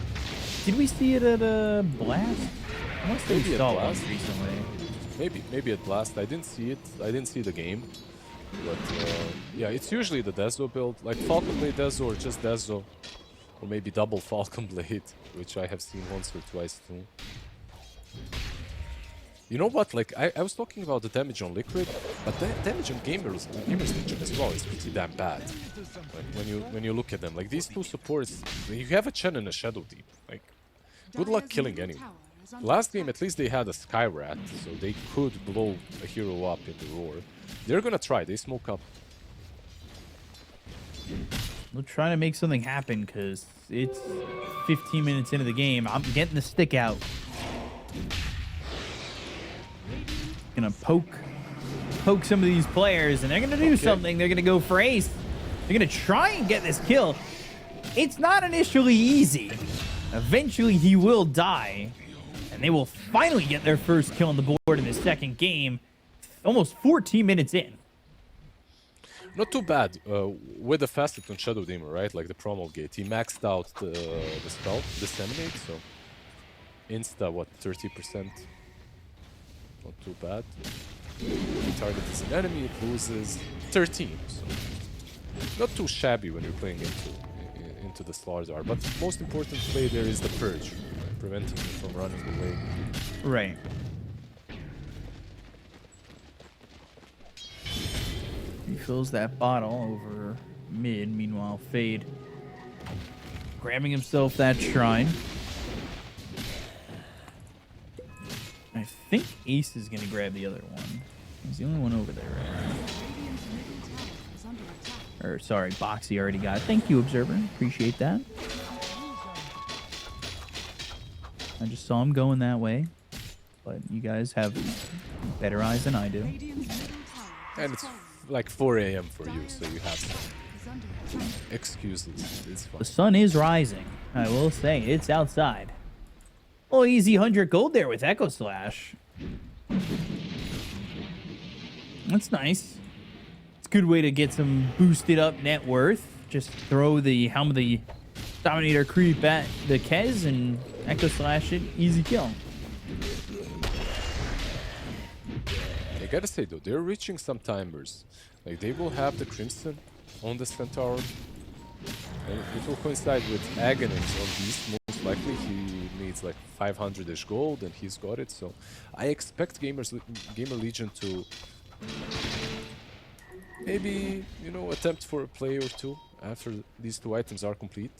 Did we see it at a Blast? I must have Maybe at saw it Blast. recently. Maybe at Blast. I didn't see it. I didn't see the game. But yeah, it's usually the Dezo build. Like Falcon Blade Dezo or just Dezo. Or maybe double Falcon Blade, which I have seen once or twice too. You know what? Like, I was talking about the damage on Liquid, but the damage on GamerLegion as well is pretty damn bad. Like, when you look at them. Like, these two supports, you have a Chen and a Shadow Deep. Like, good luck killing anyone. Last game, at least they had a Sky Rat, so they could blow a hero up in the roar. They're gonna try. They smoke up. We'll try to make something happen because it's 15 minutes into the game. I'm getting the stick out. Gonna poke some of these players, and they're gonna do something. They're gonna go for ace. They're gonna try and get this kill. It's not initially easy. Eventually, he will die. And they will finally get their first kill on the board in the second game, almost 14 minutes in. Not too bad with the facet on Shadow Demon, right? Like the promulgate. He maxed out the spell, disseminate, so insta, what, 30%? Not too bad. He targets an enemy, it loses 13, so not too shabby when you're playing into the Slarzar. But most important play there is the Purge, preventing him from running away. Right. He fills that bottle over mid. Meanwhile, Fade grabbing himself that shrine. I think Ace is going to grab the other one. He's the only one over there right now. Or, sorry, Boxy already got it. Thank you, Observer. Appreciate that. I just saw him going that way. But you guys have better eyes than I do. And it's like 4 a.m. for you, so you have some excuses. It's fine. The sun is rising. I will say, it's outside. Oh, easy 100 gold there with Echo Slash. That's nice. It's a good way to get some boosted up net worth. Just throw the Helm of the Dominator creep at the Kez and Echo Slash it. Easy kill. I gotta say though, they're reaching some timers. Like they will have the Crimson on the Centaur. And it will coincide with Aghanim's on Beast. Most likely he needs like 500-ish gold and he's got it. So I expect GamerLegion to maybe, you know, attempt for a play or two after these two items are complete.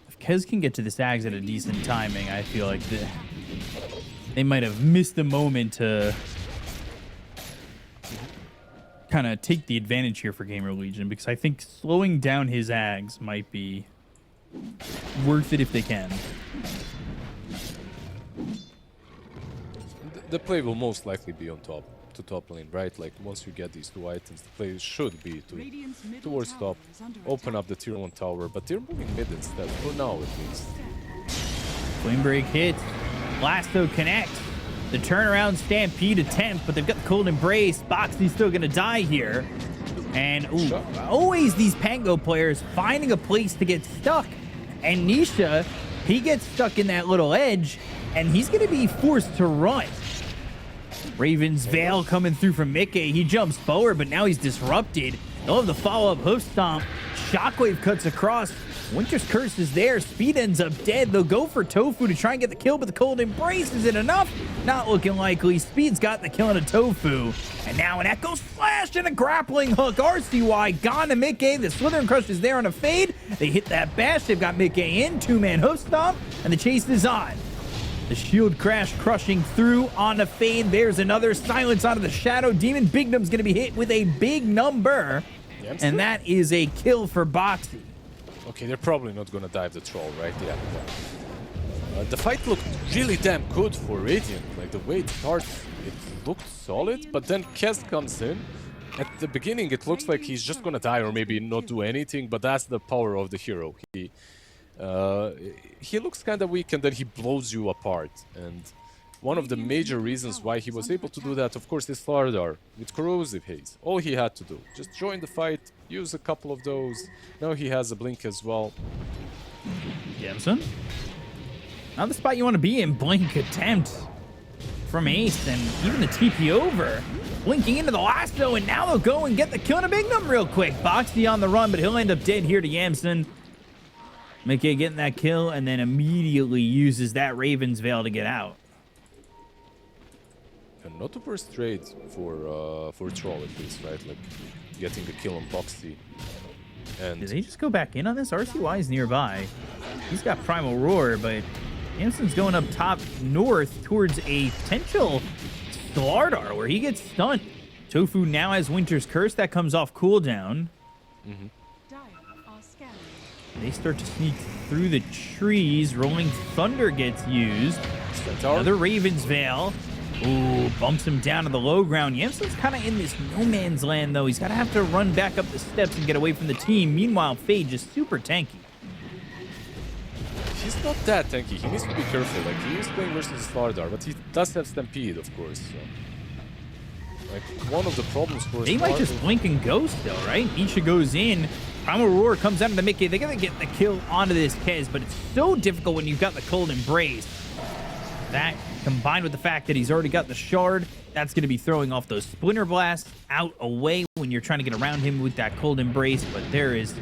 If Kez can get to this Ags at a decent timing, I feel like they might have missed the moment to kind of take the advantage here for GamerLegion, because I think slowing down his Ags might be worth it if they can. The play will most likely be on top, to top lane, right? Like once you get these two items, the play should be towards top, open up the tier 1 tower, but they're moving mid instead, for now at least. Flame Break hits, Blasto connect, the turnaround Stampede attempt, but they've got the Cold Embrace. Boxy's still gonna die here. And ooh, always these Pango players finding a place to get stuck. And Nisha, he gets stuck in that little edge, and he's gonna be forced to run. Raven's Veil coming through from Mickey. He jumps forward, but now he's disrupted. They'll have the follow-up hoof stomp. Shockwave cuts across. Winter's Curse is there. Speed ends up dead. They'll go for Tofu to try and get the kill, but the Cold Embrace isn't enough. Not looking likely. Speed's got the kill on a Tofu. And now an Echo Slash and a grappling hook. RCY gone to Mickey. The Slither and Crush is there on a fade. They hit that bash. They've got Mickey in. Two-man hoof stomp. And the chase is on. The shield crash crushing through on a fade. There's another silence out of the Shadow Demon. Bignum's going to be hit with a big number. And that is a kill for Boxy. Okay, they're probably not gonna dive the troll, right? Yeah. The fight looked really damn good for Radiant. Like the way it starts, it looked solid, but then Kez comes in. At the beginning, it looks like he's just gonna die or maybe not do anything, but that's the power of the hero. He looks kind of weak and then he blows you apart. And one of the major reasons why he was able to do that, of course, is Slardar with Corrosive Haze. All he had to do, just join the fight, use a couple of those. Now he has a blink as well. Yamson. Not the spot you want to be in. Blink attempt from Ace, and even the TP over. Blinking into the lasso, and now they'll go and get the kill on a big number real quick. Boxy on the run, but he'll end up dead here to Yamson. Mickey getting that kill, and then immediately uses that Raven's Veil to get out. And not the worst trade for Troll at least, right? Like getting a kill on Boxy. And did they just go back in on this? RCY is nearby. He's got Primal Roar, but Yamson's going up top north towards a potential Slardar where he gets stunned. Tofu now has Winter's Curse. That comes off cooldown. They start to sneak through the trees. Rolling Thunder gets used. Another Raven's Veil. Ooh, bumps him down to the low ground. Yamson's kind of in this no man's land, though. He's got to have to run back up the steps and get away from the team. Meanwhile, Fade just super tanky. He's not that tanky. He needs to be careful. Like, he is playing versus Slardar, but he does have Stampede, of course. So. Like, one of the problems for they might just blink and ghost, though, right? Nisha goes in. Primal Roar comes out of the Mickey. They're going to get the kill onto this Kez, but it's so difficult when you've got the Cold Embrace. That, combined with the fact that he's already got the Shard, that's going to be throwing off those Splinter Blasts out away when you're trying to get around him with that Cold Embrace, but there is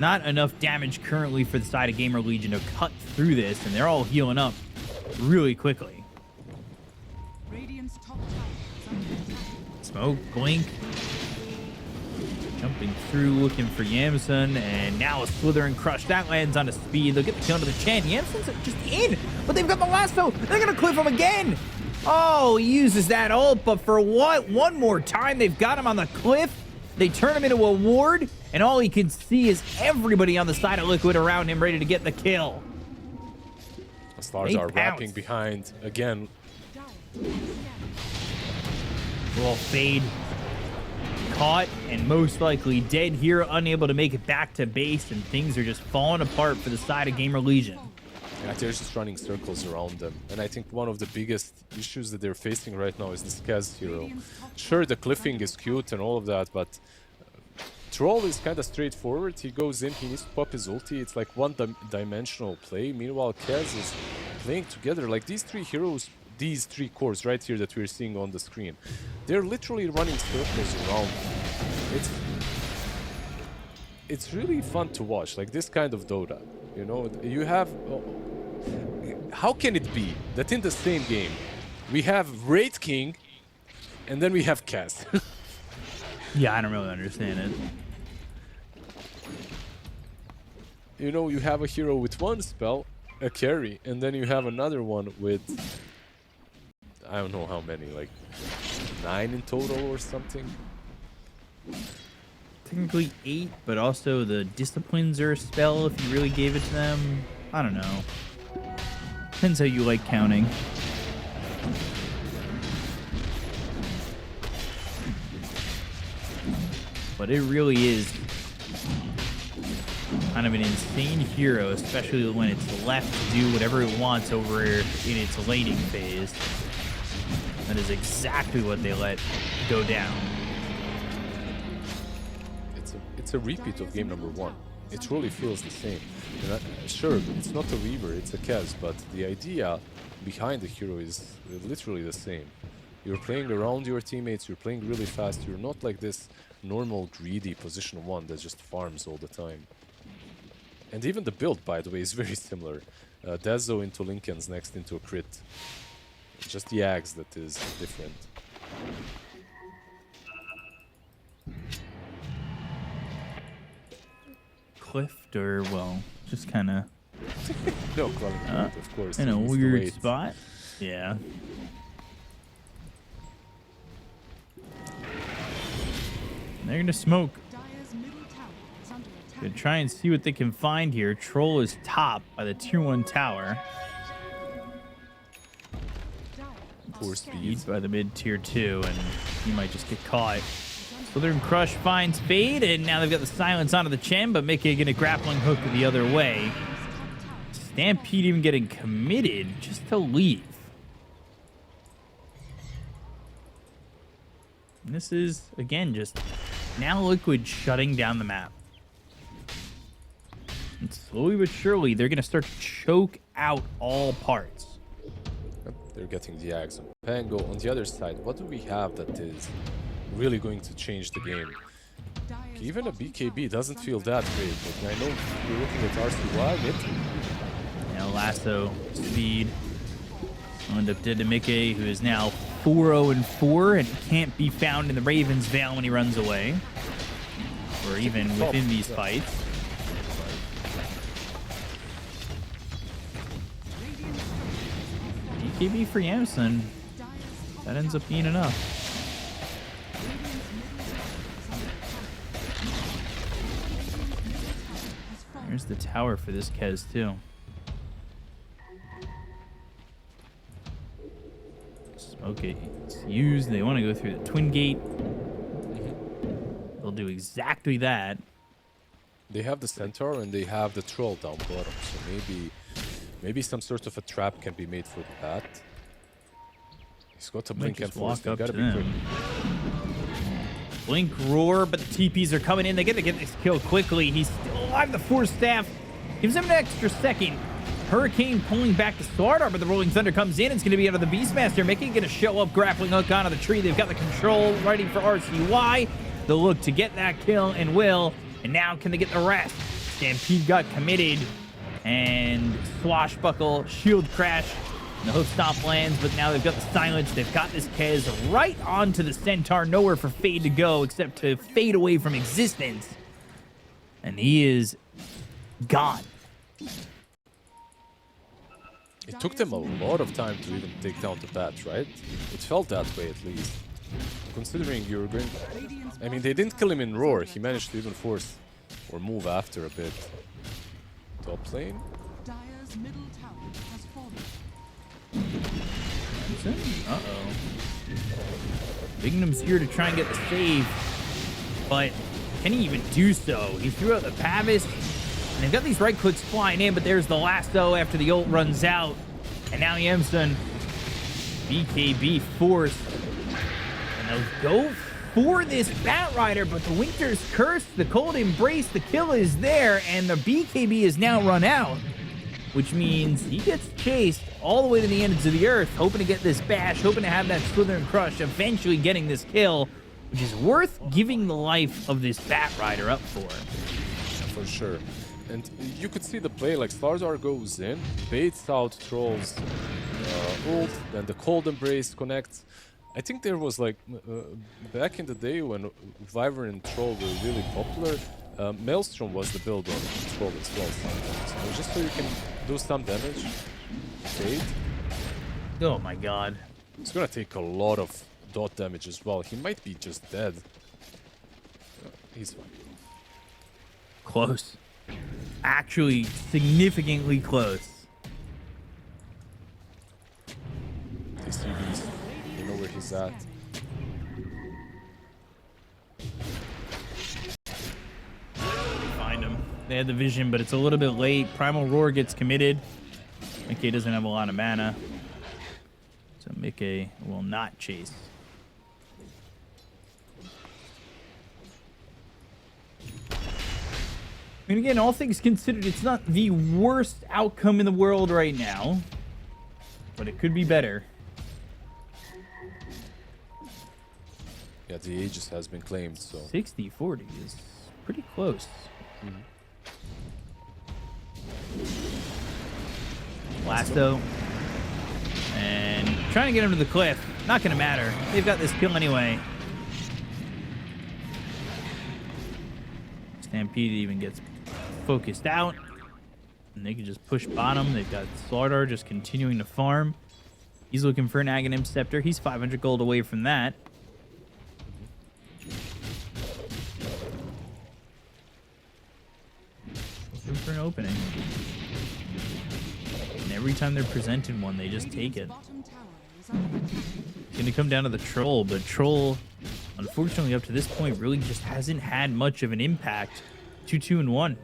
not enough damage currently for the side of GamerLegion to cut through this, and they're all healing up really quickly. Smoke, blink. Jumping through, looking for Yamson, and now a Slither and Crush. That lands on a speed. They'll get the kill to the Chen. Yamson's just in, but they've got the lasso. They're going to cliff him again. Oh, he uses that ult, but for what? One more time, they've got him on the cliff. They turn him into a ward, and all he can see is everybody on the side of Liquid around him ready to get the kill. The stars are wrapping behind again. Well, Fade caught and most likely dead here, unable to make it back to base, and things are just falling apart for the side of GamerLegion. Yeah, they're just running circles around them, and I think one of the biggest issues that they're facing right now is this Kaz hero. Sure, the cliffing is cute and all of that, but Troll is kind of straightforward. He goes in, he needs to pop his ulti. It's like one-dimensional play. Meanwhile, Kaz is playing together. Like these three heroes, these three cores right here that we're seeing on the screen, they're literally running circles around. It's really fun to watch, like this kind of Dota. You know, you have... how can it be that in the same game we have Wraith King and then we have Kaz? Yeah, I don't really understand it. You know, you have a hero with one spell, a carry, and then you have another one with... I don't know how many, like 9 in total or something. Technically 8, but also the Disciplines are a spell if you really gave it to them. I don't know. Depends how you like counting. But it really is kind of an insane hero, especially when it's left to do whatever it wants over in its laning phase. That is exactly what they let go down. It's a repeat of game number 1. It truly feels the same. Sure, it's not a Weaver, it's a Kaz, but the idea behind the hero is literally the same. You're playing around your teammates, you're playing really fast, you're not like this normal greedy position 1 that just farms all the time. And even the build, by the way, is very similar. Dezo into Lincoln's next into a crit. Just the axe that is different. Cliffed or, well, just kind of No, calling it, of course. in he a needs to weird wait. spot. Yeah. They're going to smoke. Dire's middle tower is under attack. Gonna try and see what they can find here. Troll is top by the tier 1 tower. Dire Poor are speed. Beat by the mid tier 2, and he might just get caught. Southern Crush finds Fade, and now they've got the silence onto the Chen, but Mickey getting a grappling hook the other way. Stampede even getting committed just to leave. And this is, again, just now Liquid shutting down the map. And slowly but surely, they're going to start to choke out all parts. Yep, they're getting the axe on Pango. On the other side, what do we have that is really going to change the game? Dire's Even a bottom BKB tower doesn't is feel under that great, but I know you're looking at RCY mid. Now Lasso, speed. End up dead to Mickey, who is now 4-0-4 and can't be found in the Raven's Veil when he runs away. Or even within these fights. BKB for Yamson. That ends up being enough. There's the tower for this Kez too. Okay, it's used. They want to go through the Twin Gate. They'll do exactly that. They have the Centaur and they have the Troll down bottom, so maybe some sort of a trap can be made for the bat. He's got to blink and just force. walk They up gotta to be quick. them. Blink, roar, but the TPs are coming in. They get to get this kill quickly. He's still alive. The Force Staff gives him an extra second. Hurricane pulling back the Sword Art, but the Rolling Thunder comes in. It's going to be out of the Beastmaster. Mickey going to show up, grappling hook onto the tree. They've got the control ready for RCY. They'll look to get that kill and will. And now can they get the rest? Stampede got committed. And Swashbuckle, Shield Crash. The hook stomp lands, but now they've got the silence. They've got this Kez right onto the Centaur. Nowhere for Fade to go except to fade away from existence. And he is gone. It took them a lot of time to even take down the bat, right? It felt that way at least. Considering you're going... I mean, they didn't kill him in Roar. He managed to even force or move after a bit. Top lane. Dire's middle tower has fallen. Uh-oh. Bignum's here to try and get the save, but can he even do so? He threw out the Pavis, and they've got these right clicks flying in, but there's the lasso after the ult runs out, and now Yamson, BKB forced, and they'll go for this Batrider, but the Winter's Curse, the Cold Embrace, the kill is there, and the BKB is now run out, which means he gets chased all the way to the ends of the earth, hoping to get this bash, hoping to have that Slither Crush, eventually getting this kill, which is worth giving the life of this Batrider up for. For sure. And you could see the play, like Starzar goes in, baits out Troll's ult, then the Cold Embrace connects. I think there was like, back in the day when Wyvern and Troll were really popular, Maelstrom was the build on Troll as well sometimes. So just so you can do some damage. Fade. Oh my god. It's gonna take a lot of dot damage as well. He might be just dead. He's fine. Close. Actually, significantly close. They see Beast. They know where he's at. Find him. They had the vision, but it's a little bit late. Primal Roar gets committed. Mickey doesn't have a lot of mana, so Mickey will not chase. I mean, again, all things considered, it's not the worst outcome in the world right now, but it could be better. Yeah, the Aegis has been claimed, so 60-40 is pretty close. Blasto. And trying to get him to the cliff. Not going to matter. They've got this kill anyway. Stampede even gets focused out. And they can just push bottom. They've got Slardar just continuing to farm. He's looking for an Aghanim Scepter. He's 500 gold away from that. Looking for an opening. And every time they're presented one, they just take it. It's going to come down to the Troll, but Troll, unfortunately, up to this point, really just hasn't had much of an impact. 2-2-1.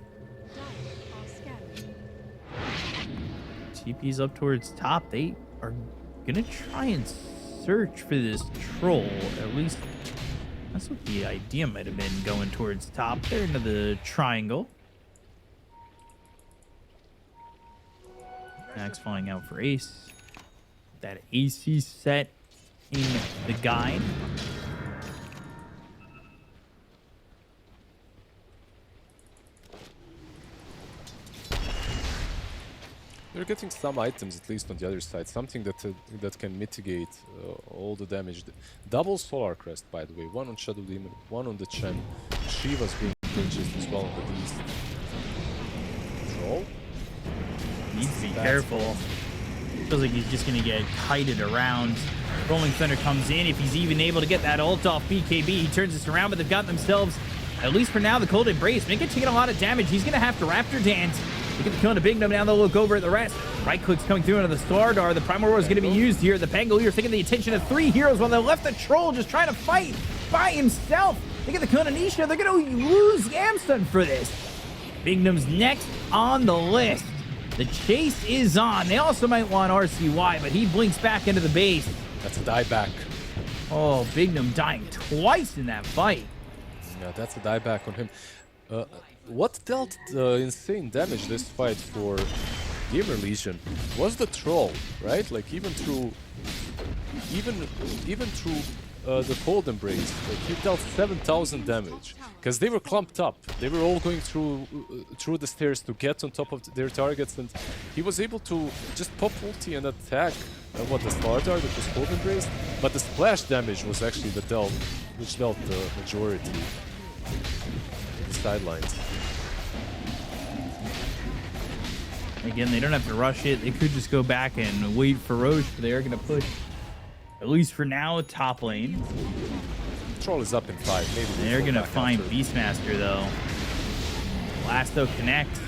TP's up towards top. They are gonna try and search for this Troll. At least that's what the idea might have been, going towards top. They're into the triangle. Max flying out for Ace. That AC set in the guide. They're getting some items, at least on the other side, something that that can mitigate all the damage. Double Solar Crest, by the way, one on Shadow Demon, one on the Chen. Shiva's being purchased as well on the Beast. Troll? Needs to be careful. Feels like he's just going to get kited around. Rolling Thunder comes in. If he's even able to get that ult off BKB, he turns this around, but they've got themselves, at least for now, the Cold Embrace. Make it taking a lot of damage. He's going to have to Raptor Dance. They get the kill on a Big Gnome. Now they'll look over at the rest. Right clicks coming through into the Slardar. The Primal Roar is going to be used here. The Pangolier taking the attention of 3 heroes while they left the Troll just trying to fight by himself. They get the kill on Anisha. They're going to lose Yamsun for this. Big Gnome's next on the list. The chase is on. They also might want RCY, but he blinks back into the base. That's a dieback. Oh, Big Gnome dying twice in that fight. Yeah, that's a dieback on him. What dealt insane damage this fight for GamerLegion was the Troll, right? Like even through the Cold Embrace, like he dealt 7,000 damage because they were clumped up. They were all going through the stairs to get on top of their targets, and he was able to just pop ulti and attack the Slardar that was Cold Embrace. But the splash damage was actually which dealt the majority. The sidelines. Again, they don't have to rush it. They could just go back and wait for Roche, but they are going to push, at least for now, top lane. Troll is up in 5. Maybe they're going to find Beastmaster, though. Blasto connects,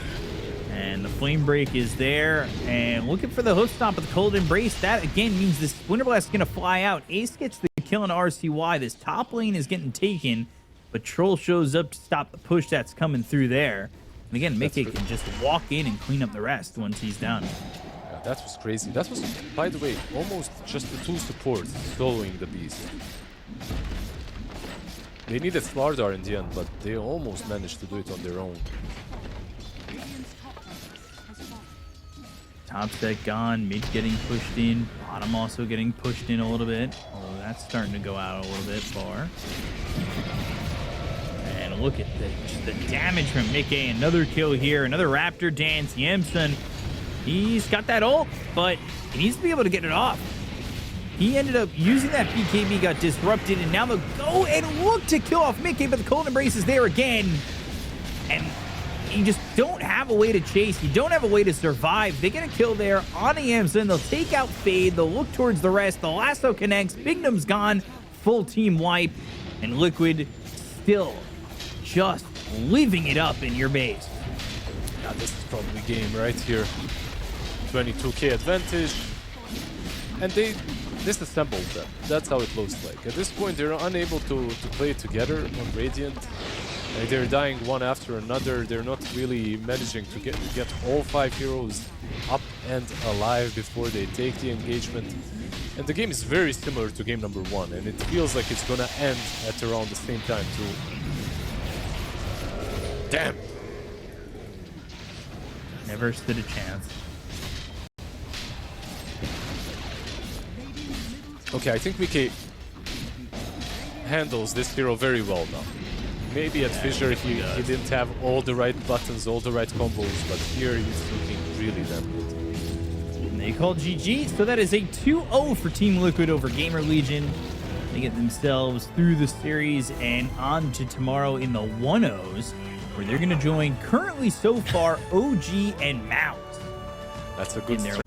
and the Flame Break is there. And looking for the hook stomp of the Cold Embrace. That, again, means this Winter Blast is going to fly out. Ace gets the kill on RCY. This top lane is getting taken, but Troll shows up to stop the push that's coming through there. And again, Mickey can just walk in and clean up the rest once he's done. Yeah, that was crazy. That was, by the way, almost just the 2 supports soloing the Beast. They needed Slardar in the end, but they almost managed to do it on their own. Top set gone, mid getting pushed in, bottom also getting pushed in a little bit. Although that's starting to go out a little bit far. And look at the damage from Mickey. Another kill here, another Raptor Dance. Yamsun, he's got that ult, but he needs to be able to get it off. He ended up using that BKB, got disrupted, and now they'll go and look to kill off Mickey, but the Cold Embrace is there again. And you just don't have a way to chase. You don't have a way to survive. They get a kill there on Yamsun. They'll take out Fade. They'll look towards the rest. The lasso connects. Big Gnome's gone. Full team wipe. And Liquid still just living it up in your base. Yeah, this is probably game right here. 22k advantage. And they disassembled them. That's how it looks like. At this point, they're unable to play together on Radiant. They're dying one after another. They're not really managing to get all 5 heroes up and alive before they take the engagement. And the game is very similar to game number 1, and it feels like it's gonna end at around the same time too. Damn! Never stood a chance. Okay, I think Mickey handles this hero very well now. Maybe at Fissure he didn't have all the right buttons, all the right combos, but here he's looking really damn good. they call GG. So that is a 2-0 for Team Liquid over GamerLegion. They get themselves through the series and on to tomorrow in the 1-0s, where they're going to join currently so far OG and MOUZ. That's a good in their strat.